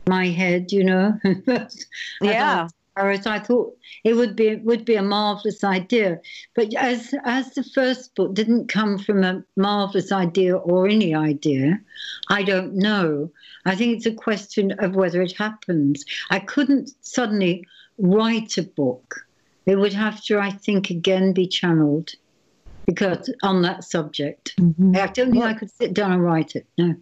head, you know. Yeah. Paris. I thought it would be a marvelous idea. But as the first book didn't come from a marvelous idea or any idea, I don't know. I think it's a question of whether it happens. I couldn't suddenly write a book. It would have to, I think, again be channeled because on that subject. I don't think I could sit down and write it. No.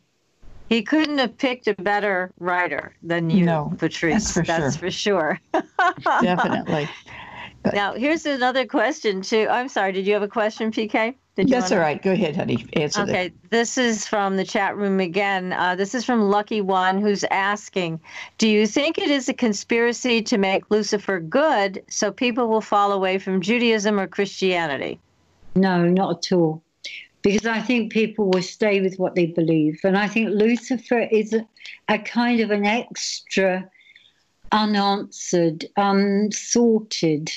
He couldn't have picked a better writer than you, Patrice. That's for sure. Definitely. Now, here's another question, too. I'm sorry, did you have a question, PK? That's all right. Go ahead, honey. Answer Okay, this is from the chat room again. This is from Lucky One, who's asking, do you think it is a conspiracy to make Lucifer good so people will fall away from Judaism or Christianity? No, not at all. Because I think people will stay with what they believe. And I think Lucifer is a kind of an extra, unanswered, unsorted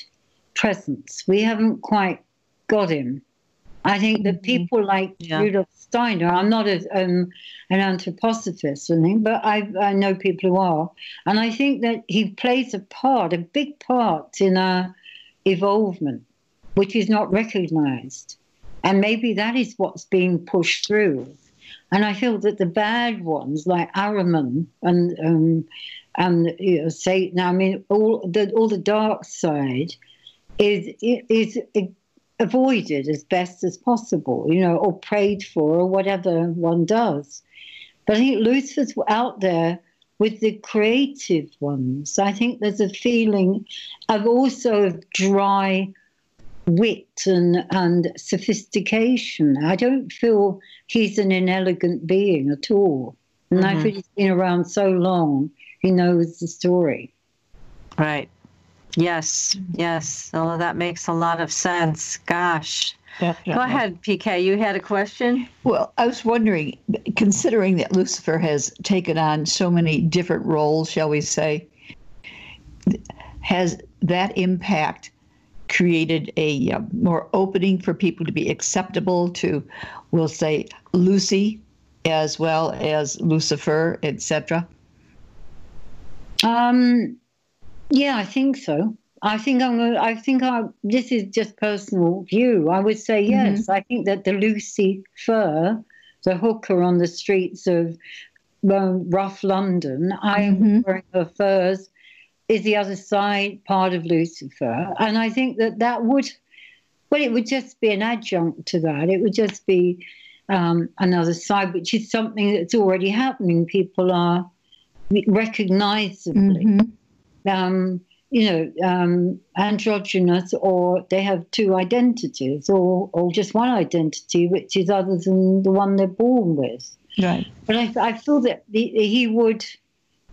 presence. We haven't quite got him. I think that people like Rudolf Steiner, I'm not an anthroposophist or anything, but I know people who are. And I think that he plays a big part in our evolvement, which is not recognized. And maybe that is what's being pushed through. And I feel that the bad ones, like Ahriman and Satan, I mean, all the dark side is avoided as best as possible, you know, or prayed for, or whatever one does. But I think Lucifer's out there with the creative ones. I think there's a feeling of also dry wit and sophistication. I don't feel he's an inelegant being at all. And I feel he's been around so long, he knows the story. Right. Yes. Oh, that makes a lot of sense. Gosh. Definitely. Go ahead, PK. You had a question? Well, I was wondering, considering that Lucifer has taken on so many different roles, shall we say, has that impact created a more opening for people to be acceptable to, we'll say, Lucy as well as Lucifer, etc.? Yeah, I think so. This is just personal view. I would say yes. I think that the Lucifer, the hooker on the streets of rough London, I'm wearing her furs, is the other side, part of Lucifer. And I think that would, well, it would just be an adjunct to that. It would just be another side, which is something that's already happening. People are recognizably, androgynous, or they have two identities, or just one identity, which is other than the one they're born with. Right. But I feel that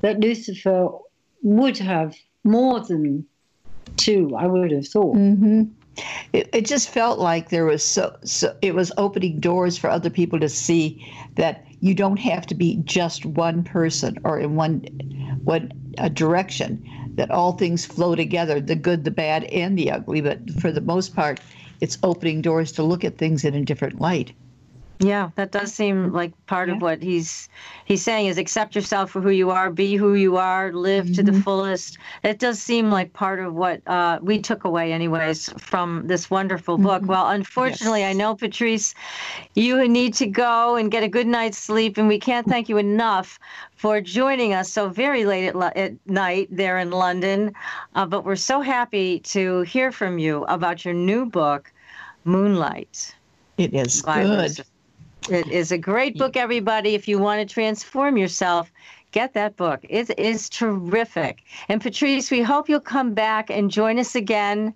that Lucifer would have more than two, I would have thought. It just felt like there was so it was opening doors for other people to see that you don't have to be just one person or in one direction, that all things flow together, the good, the bad, and the ugly. But for the most part, it's opening doors to look at things in a different light. Yeah, that does seem like part of what he's saying is accept yourself for who you are, be who you are, live to the fullest. It does seem like part of what we took away anyways from this wonderful book. Well, unfortunately, I know, Patrice, you need to go and get a good night's sleep, and we can't thank you enough for joining us so very late at night there in London. But we're so happy to hear from you about your new book, Moonlight. It is good. It is a great book, everybody. If you want to transform yourself, get that book. It is terrific. And Patrice, we hope you'll come back and join us again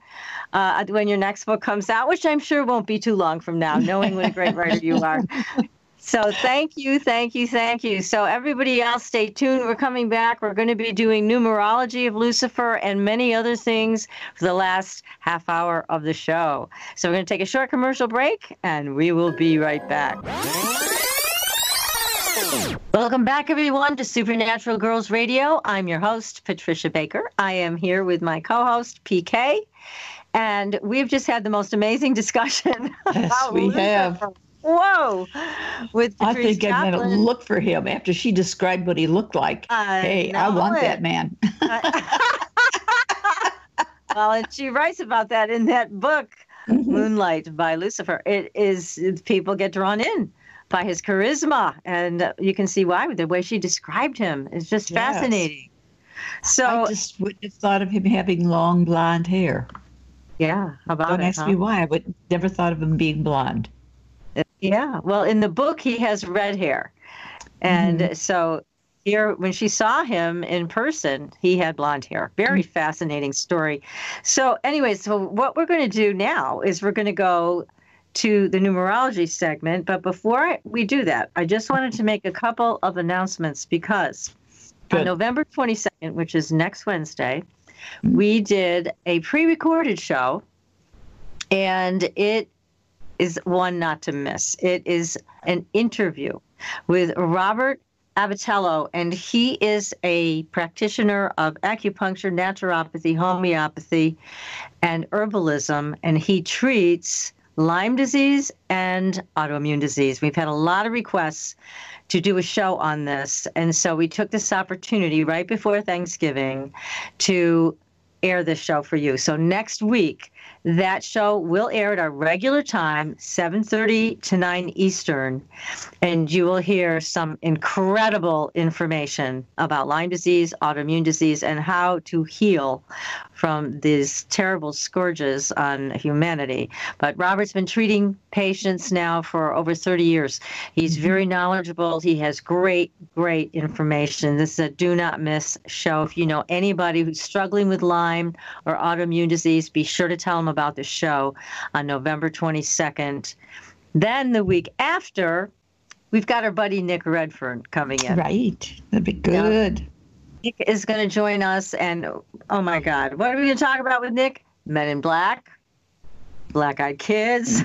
when your next book comes out, which I'm sure won't be too long from now, knowing what a great writer you are. So thank you, thank you, thank you. So everybody else, stay tuned. We're coming back. We're going to be doing numerology of Lucifer and many other things for the last half hour of the show. So we're going to take a short commercial break, and we will be right back. Welcome back, everyone, to Supernatural Girls Radio. I'm your host, Patricia Baker. I am here with my co-host, PK, and we've just had the most amazing discussion about we Lucifer. have. Whoa! With Patrice I think Chaplin. I'm going to look for him after she described what he looked like. I want that man. Well, and she writes about that in that book, Moonlight by Lucifer. It is, people get drawn in by his charisma, and you can see why with the way she described him. It's just fascinating. So I just wouldn't have thought of him having long blonde hair. Yeah, how about Don't it? ask me why. I would never thought of him being blonde. Yeah, well, in the book, he has red hair. And so here, when she saw him in person, he had blonde hair. Very fascinating story. So anyway, so what we're going to do now is we're going to go to the numerology segment. But before we do that, I just wanted to make a couple of announcements because on November 22nd, which is next Wednesday, we did a pre-recorded show, and it is one not to miss. It is an interview with Robert Abatello, and he is a practitioner of acupuncture, naturopathy, homeopathy, and herbalism, and he treats Lyme disease and autoimmune disease. We've had a lot of requests to do a show on this, and so we took this opportunity right before Thanksgiving to air this show for you. So next week, that show will air at our regular time, 7:30 to 9 Eastern, and you will hear some incredible information about Lyme disease, autoimmune disease, and how to heal from these terrible scourges on humanity. But Robert's been treating patients now for over 30 years. He's very knowledgeable. He has great, great information. This is a do not miss show. If you know anybody who's struggling with Lyme or autoimmune disease, be sure to tell them about the show on November 22nd. Then the week after, we've got our buddy Nick Redfern coming in. Right. That'd be good. Now, Nick is going to join us, and oh my God, what are we going to talk about with Nick? Men in Black, Black-Eyed Kids,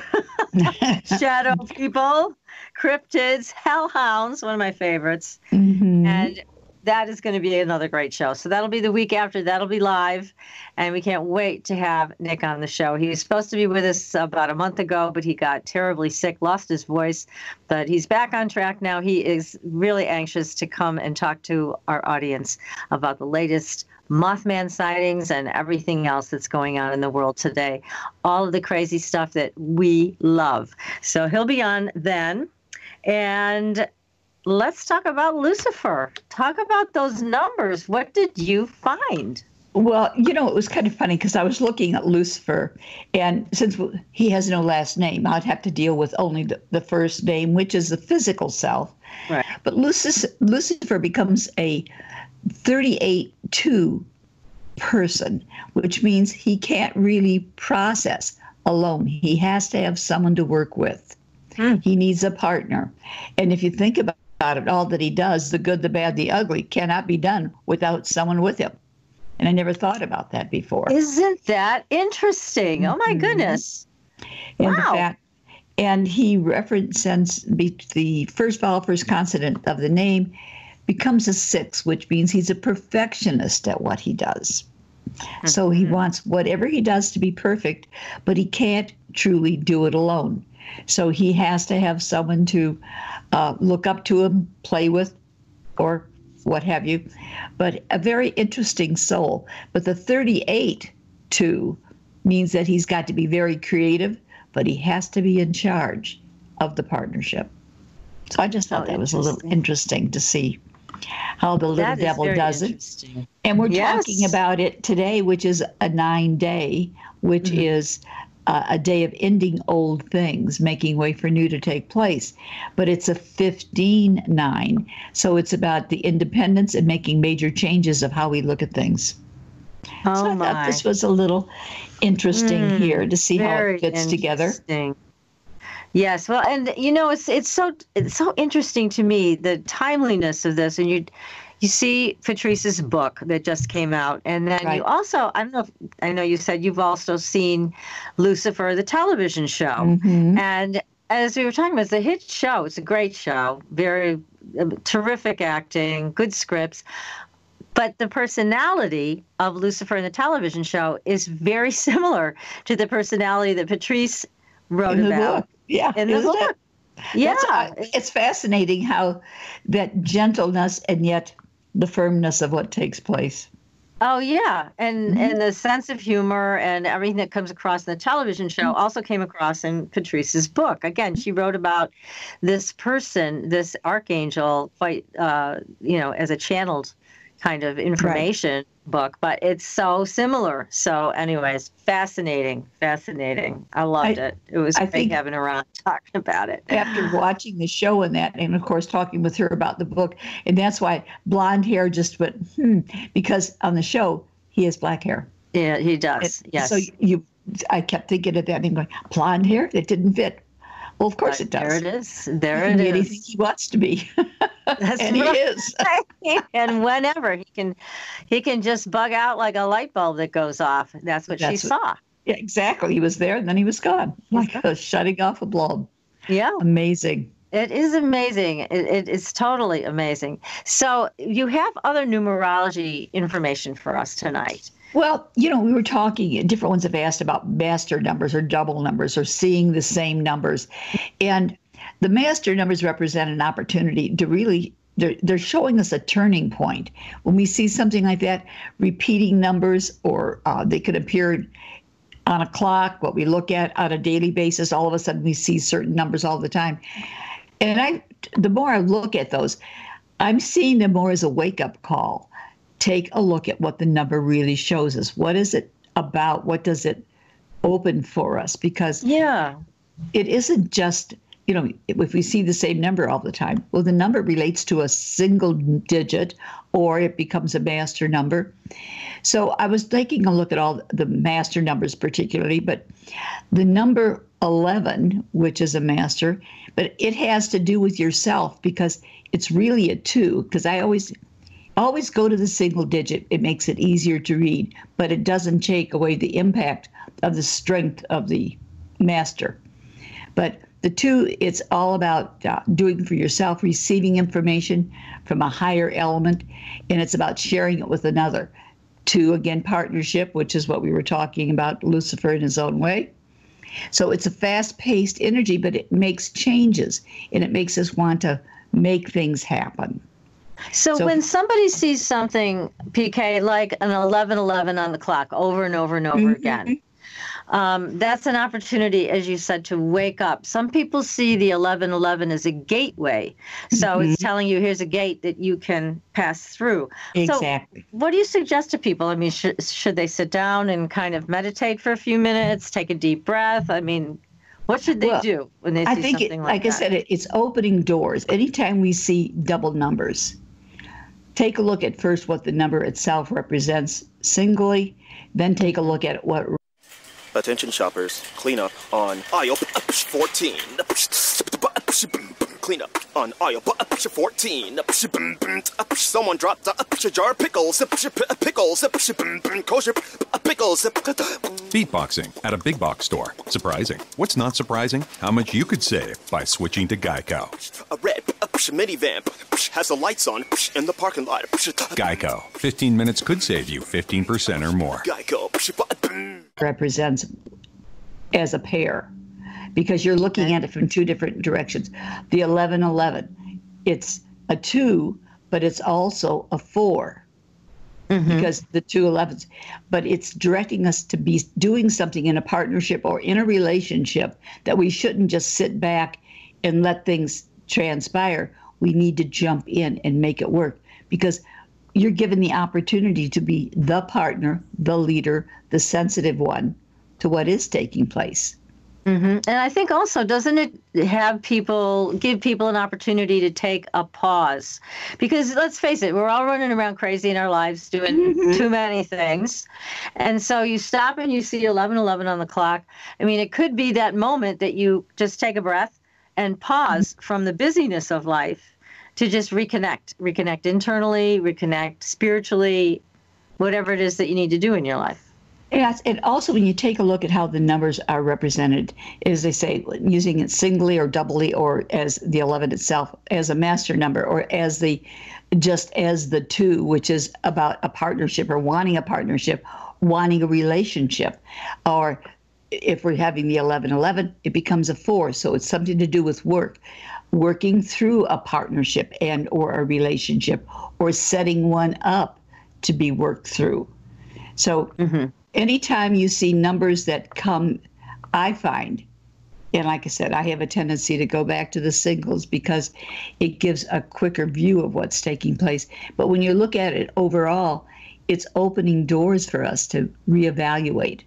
Shadow People, Cryptids, Hellhounds, one of my favorites, and that is going to be another great show. So that'll be the week after. That'll be live, and we can't wait to have Nick on the show. He was supposed to be with us about a month ago, but he got terribly sick, lost his voice, but he's back on track now. He is really anxious to come and talk to our audience about the latest Mothman sightings and everything else that's going on in the world today. All of the crazy stuff that we love. So he'll be on then. And let's talk about Lucifer. Talk about those numbers. What did you find? Well, you know, it was kind of funny because I was looking at Lucifer, and since he has no last name, I'd have to deal with only the first name, which is the physical self. Right. But Lucifer becomes a 38-2 person, which means he can't really process alone. He has to have someone to work with. He needs a partner. And if you think about it, all that he does, the good, the bad, the ugly, cannot be done without someone with him. And I never thought about that before. Isn't that interesting? Oh, my goodness. And wow. And he represents the first vowel, first consonant of the name becomes a 6, which means he's a perfectionist at what he does. So he wants whatever he does to be perfect, but he can't truly do it alone. So he has to have someone to look up to him, play with, or what have you. But a very interesting soul. But the 38-2 means that he's got to be very creative, but he has to be in charge of the partnership. So I just thought that was a little interesting to see how the little devil does it. And we're talking about it today, which is a 9-day, which is a day of ending old things, making way for new to take place. But it's a 15-9. So it's about the independence and making major changes of how we look at things. Oh, so I thought this was a little interesting here to see how it fits together. Yes, well, and it's so interesting to me, the timeliness of this, and you see Patrice's book that just came out, and then Right. you also, I know you said you've also seen Lucifer, the television show, and as we were talking about, it's a hit show. It's a great show, very terrific acting, good scripts. But the personality of Lucifer in the television show is very similar to the personality that Patrice wrote In the about book. Yeah, in the isn't book. it? Yeah. It's fascinating how that gentleness and yet the firmness of what takes place. Oh yeah, and the sense of humor and everything that comes across in the television show also came across in Patrice's book. Again, she wrote about this person, this archangel, quite as a channeled kind of information book, but it's so similar. So, anyways, fascinating. I loved it. It was great having her on talking about it. After watching the show and of course talking with her about the book, and that's why blonde hair just went, because on the show he has black hair. Yeah, he does. Yes. So I kept thinking of that and going, blonde hair? That didn't fit. Well, of course it does. There it is. There he it can be is. anything he wants to be. That's and right. he is. And whenever he can just bug out like a light bulb that goes off. That's what she saw. Yeah, exactly. He was there and then he was gone, like shutting off a bulb. Yeah. Amazing. It is amazing. It's totally amazing. So you have other numerology information for us tonight. Well, we were talking, different ones have asked about master numbers or double numbers or seeing the same numbers. And the master numbers represent an opportunity to really, they're showing us a turning point. When we see something like that, repeating numbers, or they could appear on a clock, what we look at on a daily basis, all of a sudden we see certain numbers all the time. And the more I look at those, I'm seeing them more as a wake-up call. Take a look at what the number really shows us. What is it about? What does it open for us? Because it isn't just, if we see the same number all the time, well, the number relates to a single digit or it becomes a master number. So I was taking a look at all the master numbers particularly, but the number 11, which is a master, but it has to do with yourself because it's really a 2, because I always go to the single digit. It makes it easier to read, but it doesn't take away the impact of the strength of the master. But the 2, it's all about doing for yourself, receiving information from a higher element, and it's about sharing it with another. 2, again, partnership, which is what we were talking about, Lucifer in his own way. So it's a fast-paced energy, but it makes changes, and it makes us want to make things happen. So when somebody sees something, PK, like an 11:11 on the clock over and over and over again, that's an opportunity, as you said, to wake up. Some people see the 11:11 as a gateway. So it's telling you here's a gate that you can pass through. Exactly. So what do you suggest to people? I mean, should they sit down and kind of meditate for a few minutes, take a deep breath? I mean, what should they do when they see something like that? I said, it's opening doors. Anytime we see double numbers, take a look at first what the number itself represents singly, then take a look at what... Attention shoppers, clean up on aisle 14. Clean up on aisle 14. Someone dropped a jar of pickles. Pickles. Kosher pickles. Beatboxing at a big box store. Surprising. What's not surprising? How much you could save by switching to Geico. A red minivan has the lights on in the parking lot. Geico. 15 minutes could save you 15% or more. Geico. Represents as a pair, because you're looking at it from 2 different directions. The 11:11, it's a 2, but it's also a 4, because the 2 11s. But it's directing us to be doing something in a partnership or in a relationship that we shouldn't just sit back and let things transpire. We need to jump in and make it work, because you're given the opportunity to be the partner, the leader, the sensitive one to what is taking place. And I think also, doesn't it give people an opportunity to take a pause? Because let's face it, we're all running around crazy in our lives doing too many things. And so you stop and you see 11:11 on the clock. I mean, it could be that moment that you just take a breath and pause from the busyness of life to just reconnect internally, reconnect spiritually, whatever it is that you need to do in your life. Yes, and also when you take a look at how the numbers are represented, as they say, using it singly or doubly, or as the 11 itself, as a master number, or as the 2, which is about a partnership or wanting a partnership, wanting a relationship, or if we're having the 11:11, it becomes a 4, so it's something to do with working through a partnership and or a relationship, or setting one up to be worked through. So. Anytime you see numbers that come, I find, and like I said, I have a tendency to go back to the singles because it gives a quicker view of what's taking place. But when you look at it overall, it's opening doors for us to reevaluate.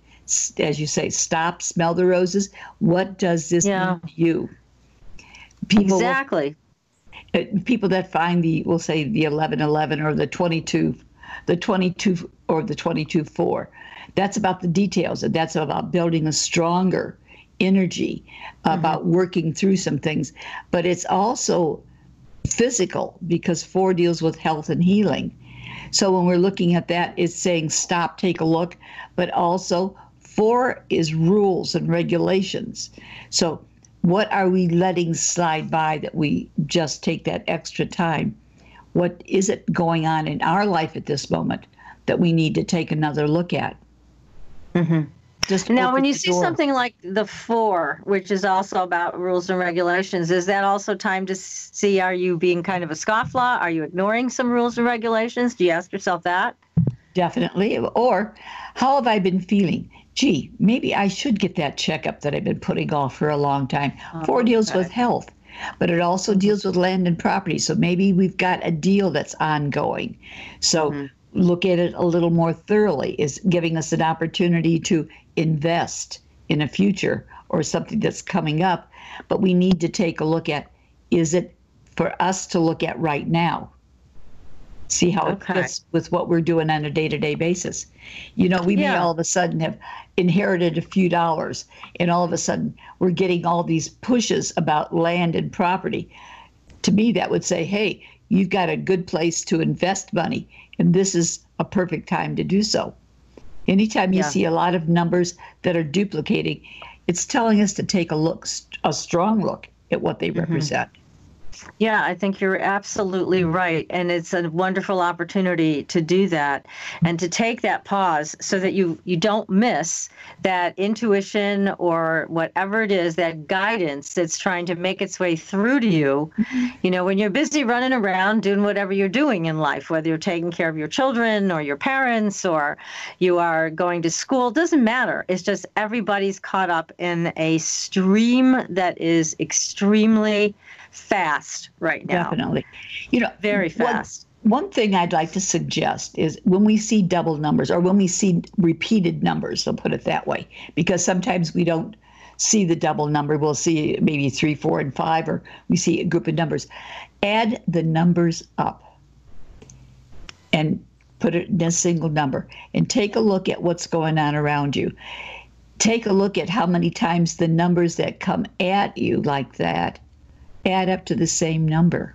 As you say, stop, smell the roses. What does this mean to you? People that find we'll say the 11:11 or the 22 or the 22:4. That's about the details, and that's about building a stronger energy, about working through some things. But it's also physical because 4 deals with health and healing. So when we're looking at that, it's saying stop, take a look, but also 4 is rules and regulations. So what are we letting slide by that we just take that extra time? What is it going on in our life at this moment that we need to take another look at? Just now, when you see something like the 4, which is also about rules and regulations, is that also time to see, are you being kind of a scofflaw? Are you ignoring some rules and regulations? Do you ask yourself that? Definitely. Or how have I been feeling? Gee, maybe I should get that checkup that I've been putting off for a long time. 4 deals with health, but it also deals with land and property. So maybe we've got a deal that's ongoing. So look at it a little more thoroughly, is giving us an opportunity to invest in a future or something that's coming up. But we need to take a look at, is it for us to look at right now? See how it fits with what we're doing on a day-to-day basis. You know, we may all of a sudden have inherited a few dollars, and all of a sudden we're getting all these pushes about land and property. To me, that would say, hey, you've got a good place to invest money, and this is a perfect time to do so. Anytime you see a lot of numbers that are duplicating, it's telling us to take a strong look at what they represent. Yeah, I think you're absolutely right. And it's a wonderful opportunity to do that and to take that pause so that you don't miss that intuition or whatever it is, that guidance that's trying to make its way through to you. You know, when you're busy running around doing whatever you're doing in life, whether you're taking care of your children or your parents or you are going to school, doesn't matter. It's just everybody's caught up in a stream that is extremely fast right now. Definitely. You know, very fast. One thing I'd like to suggest is when we see double numbers or when we see repeated numbers, I'll put it that way, because sometimes we don't see the double number. We'll see maybe 3, 4, and 5, or we see a group of numbers. Add the numbers up and put it in a single number and take a look at what's going on around you. Take a look at how many times the numbers that come at you like that add up to the same number.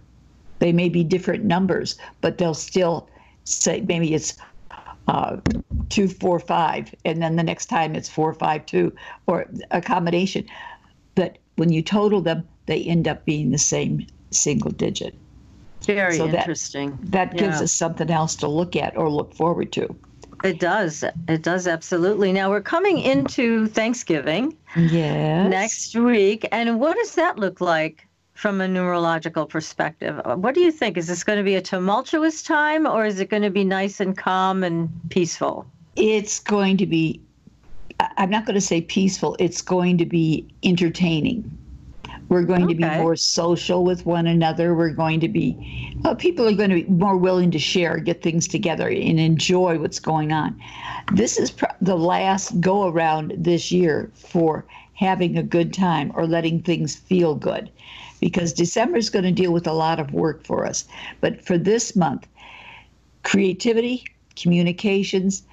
They may be different numbers, but they'll still say maybe it's 2, 4, 5, and then the next time it's 4, 5, 2, or a combination. But when you total them, they end up being the same single digit. Very interesting. That gives us something else to look at or look forward to. It does. It does, absolutely. Now, we're coming into Thanksgiving next week, and what does that look like from a numerological perspective? What do you think? Is this going to be a tumultuous time, or is it going to be nice and calm and peaceful? It's going to be, I'm not going to say peaceful, it's going to be entertaining. We're going to be more social with one another. We're going to be, people are going to be more willing to share, get things together, and enjoy what's going on. This is the last go around this year for having a good time or letting things feel good, because December is going to deal with a lot of work for us. But for this month, creativity, communications,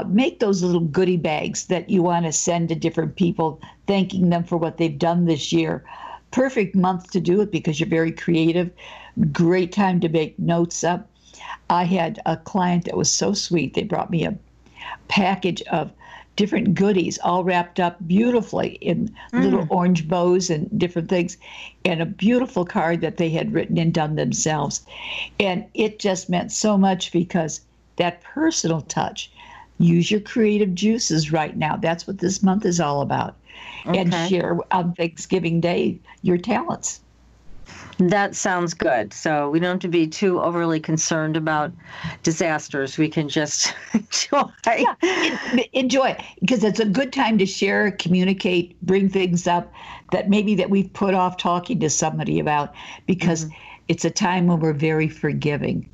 make those little goodie bags that you want to send to different people, thanking them for what they've done this year. Perfect month to do it because you're very creative. Great time to make notes up. I had a client that was so sweet. They brought me a package of different goodies all wrapped up beautifully in little orange bows and different things, and a beautiful card that they had written and done themselves. And it just meant so much because that personal touch. Use your creative juices right now. That's what this month is all about. Okay. And share on Thanksgiving Day your talents. That sounds good. So we don't have to be too overly concerned about disasters. We can just enjoy. Yeah, enjoy it, because it's a good time to share, communicate, bring things up that maybe that we've put off talking to somebody about, because it's a time when we're very forgiving.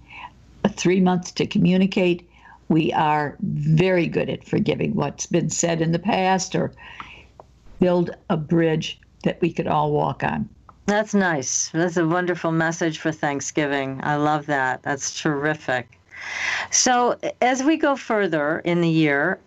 3 months to communicate. We are very good at forgiving what's been said in the past, or build a bridge that we could all walk on. That's nice. That's a wonderful message for Thanksgiving. I love that. That's terrific. So as we go further in the year,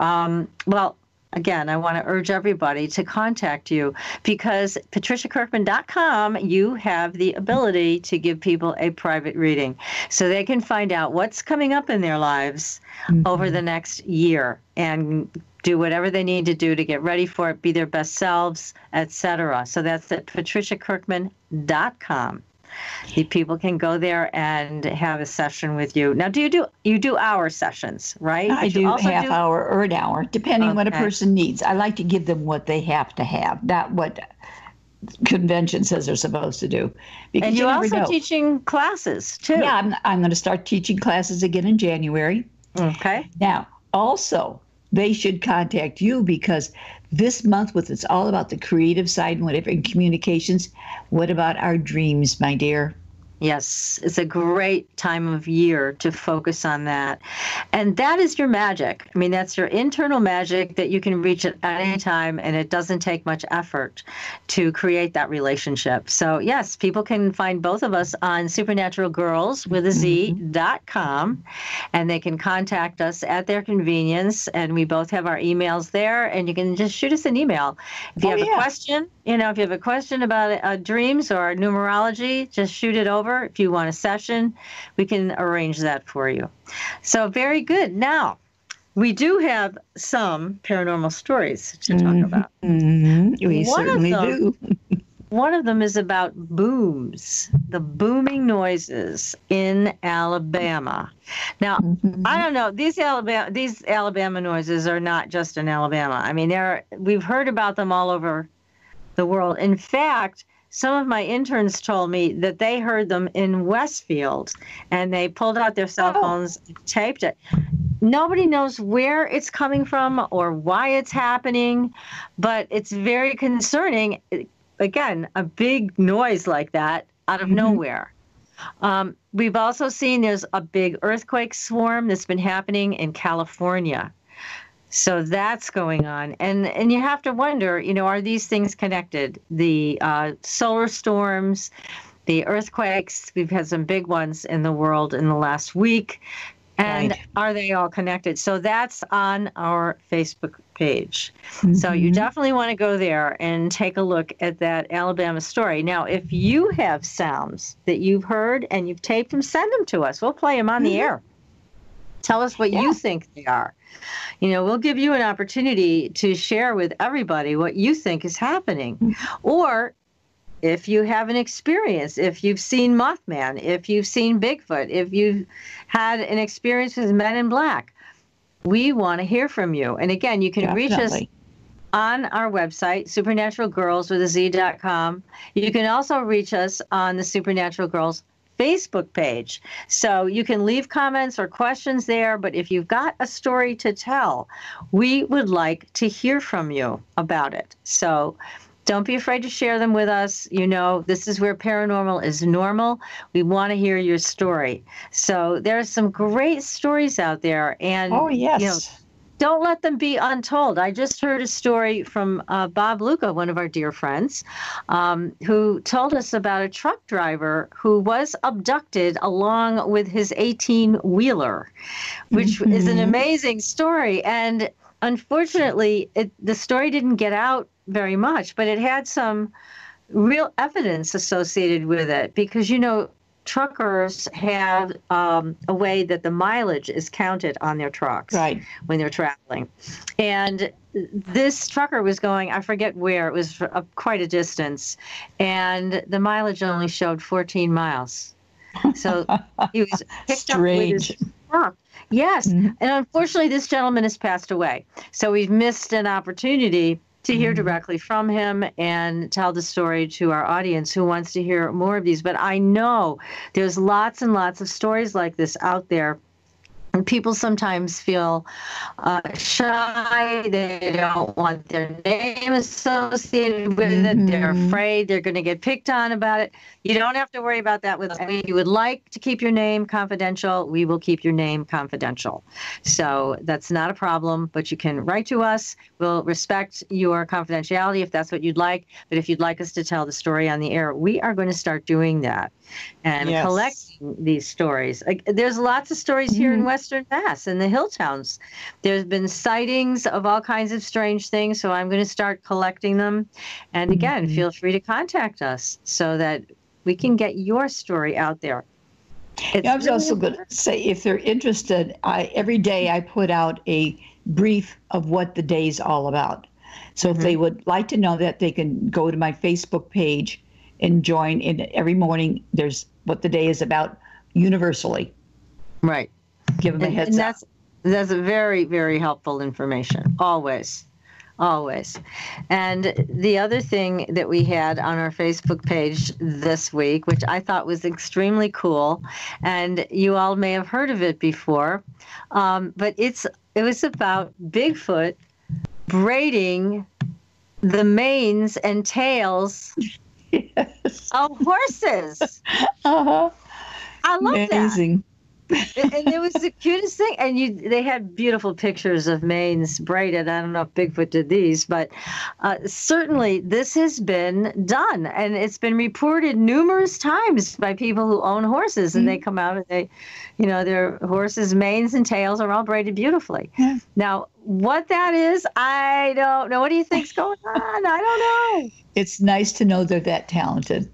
again, I want to urge everybody to contact you, because patriciakirkman.com, you have the ability to give people a private reading so they can find out what's coming up in their lives over the next year and do whatever they need to do to get ready for it, be their best selves, etc. So that's at patriciakirkman.com. The people can go there and have a session with you. Now, you do hour sessions, right? I do half hour or an hour, depending on what a person needs. I like to give them what they have to have, not what convention says they're supposed to do. Because and you're also teaching classes, too. Yeah, I'm going to start teaching classes again in January. Okay. Now, also, they should contact you, because this month, it's all about the creative side and whatever, in communications. What about our dreams, my dear? Yes, it's a great time of year to focus on that. And that is your magic. I mean, that's your internal magic that you can reach at any time, and it doesn't take much effort to create that relationship. So, yes, people can find both of us on supernaturalgirls.com, and they can contact us at their convenience, and we both have our emails there, and you can just shoot us an email. If you have a question, if you have a question about dreams or numerology, just shoot it over. If you want a session, we can arrange that for you. So very good. Now, we do have some paranormal stories to talk about. We certainly do. One of them is about booms, the booming noises in Alabama. Now, I don't know, these Alabama noises are not just in Alabama. I mean, we've heard about them all over the world. In fact, some of my interns told me that they heard them in Westfield, and they pulled out their cell phones and taped it. Nobody knows where it's coming from or why it's happening, but it's very concerning. Again, a big noise like that out of nowhere. We've also seen there's a big earthquake swarm that's been happening in California. So that's going on. And you have to wonder, are these things connected? The solar storms, the earthquakes, we've had some big ones in the world in the last week. And are they all connected? So that's on our Facebook page. So you definitely want to go there and take a look at that Alabama story. Now, if you have sounds that you've heard and you've taped them, send them to us. We'll play them on the air. Tell us what you think they are. We'll give you an opportunity to share with everybody what you think is happening. Or if you have an experience, if you've seen Mothman, if you've seen Bigfoot, if you've had an experience with Men in Black, we want to hear from you. And again, you can reach us on our website, supernaturalgirls.com. You can also reach us on the Supernatural Girls Facebook page. So you can leave comments or questions there, but if you've got a story to tell, we would like to hear from you about it. So don't be afraid to share them with us. This is where paranormal is normal. We want to hear your story. So there's some great stories out there. And, don't let them be untold. I just heard a story from Bob Luca, one of our dear friends, who told us about a truck driver who was abducted along with his 18-wheeler, which is an amazing story. And unfortunately, the story didn't get out very much, but it had some real evidence associated with it because, truckers have a way that the mileage is counted on their trucks when they're traveling. And this trucker was going, I forget where, it was quite a distance, and the mileage only showed 14 miles. So he was picked up with his truck. Yes. And unfortunately, this gentleman has passed away. So we've missed an opportunity to hear directly from him and tell the story to our audience who wants to hear more of these. But I know there's lots and lots of stories like this out there. And people sometimes feel shy. They don't want their name associated with it. They're afraid they're going to get picked on about it. You don't have to worry about that with us. If you would like to keep your name confidential, we will keep your name confidential. So that's not a problem, but you can write to us. We'll respect your confidentiality if that's what you'd like. But if you'd like us to tell the story on the air, we are going to start doing that and collecting these stories. There's lots of stories here in Western Mass, in the hill towns. There's been sightings of all kinds of strange things, so I'm going to start collecting them. And again, feel free to contact us so that we can get your story out there. I was also going to say, if they're interested, every day I put out a brief of what the day's all about. So if they would like to know that, they can go to my Facebook page and join in. Every morning there's what the day is about universally. Right. Give them a heads up. That's a very, very helpful information. Always. And the other thing that we had on our Facebook page this week, which I thought was extremely cool, and you all may have heard of it before, but it was about Bigfoot braiding the manes and tails of horses. I love Amazing. that. And it was the cutest thing. And they had beautiful pictures of manes braided. I don't know if Bigfoot did these, but certainly this has been done. And it's been reported numerous times by people who own horses. And they come out and they, their horses' manes and tails are all braided beautifully. Yeah. Now, what that is, I don't know. What do you think's going on? I don't know. It's nice to know they're that talented.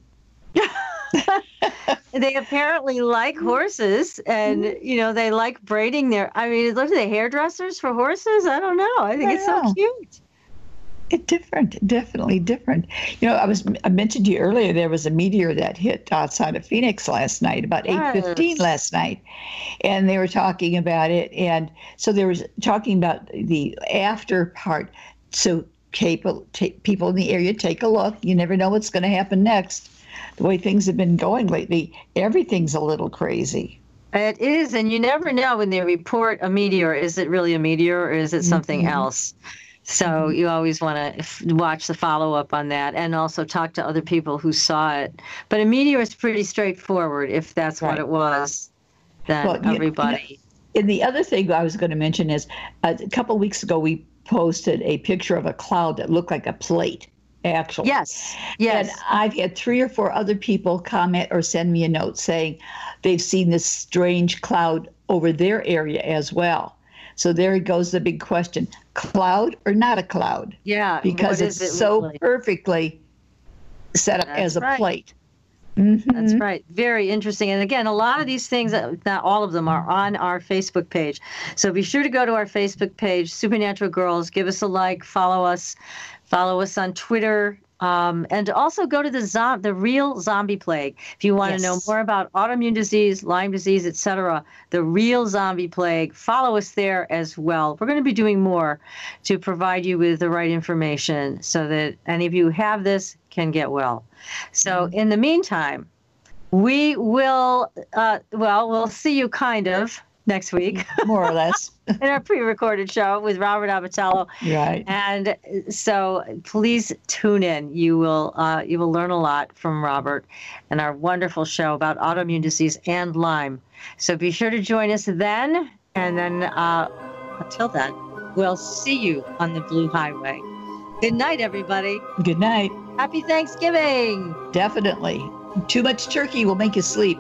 They apparently like horses, and they like braiding their. I mean, look at the hairdressers for horses. I don't know. I think it's so cute. It's different, definitely different. I mentioned to you earlier there was a meteor that hit outside of Phoenix last night, about 8:15 last night, and they were talking about it, and so they were talking about the after part. So people in the area, take a look. You never know what's going to happen next. The way things have been going lately, everything's a little crazy. It is, and you never know when they report a meteor. Is it really a meteor, or is it something else? So you always want to watch the follow-up on that, and also talk to other people who saw it. But a meteor is pretty straightforward. If that's what it was, then everybody. And the other thing I was going to mention is a couple of weeks ago we posted a picture of a cloud that looked like a plate. Actually. Yes. And I've had 3 or 4 other people comment or send me a note saying they've seen this strange cloud over their area as well. So there goes the big question, cloud or not a cloud? Yeah. Because it's so perfectly set up as a plate. That's right. Very interesting. And again, a lot of these things, not all of them, are on our Facebook page. So be sure to go to our Facebook page, Supernatural Girls. Give us a like, follow us on Twitter, and also go to the real zombie plague. If you want to know more about autoimmune disease, Lyme disease, etc., the real zombie plague, follow us there as well. We're going to be doing more to provide you with the right information so that any of you who have this can get well. So in the meantime, we will, we'll see you kind of next week. More or less. In our pre-recorded show with Robert Abatello. Right. And so please tune in. You will learn a lot from Robert and our wonderful show about autoimmune disease and Lyme. So be sure to join us then. And then until then, We'll see you on the Blue Highway. Good night, everybody. Good night. Happy Thanksgiving. Definitely. Too much turkey will make you sleep.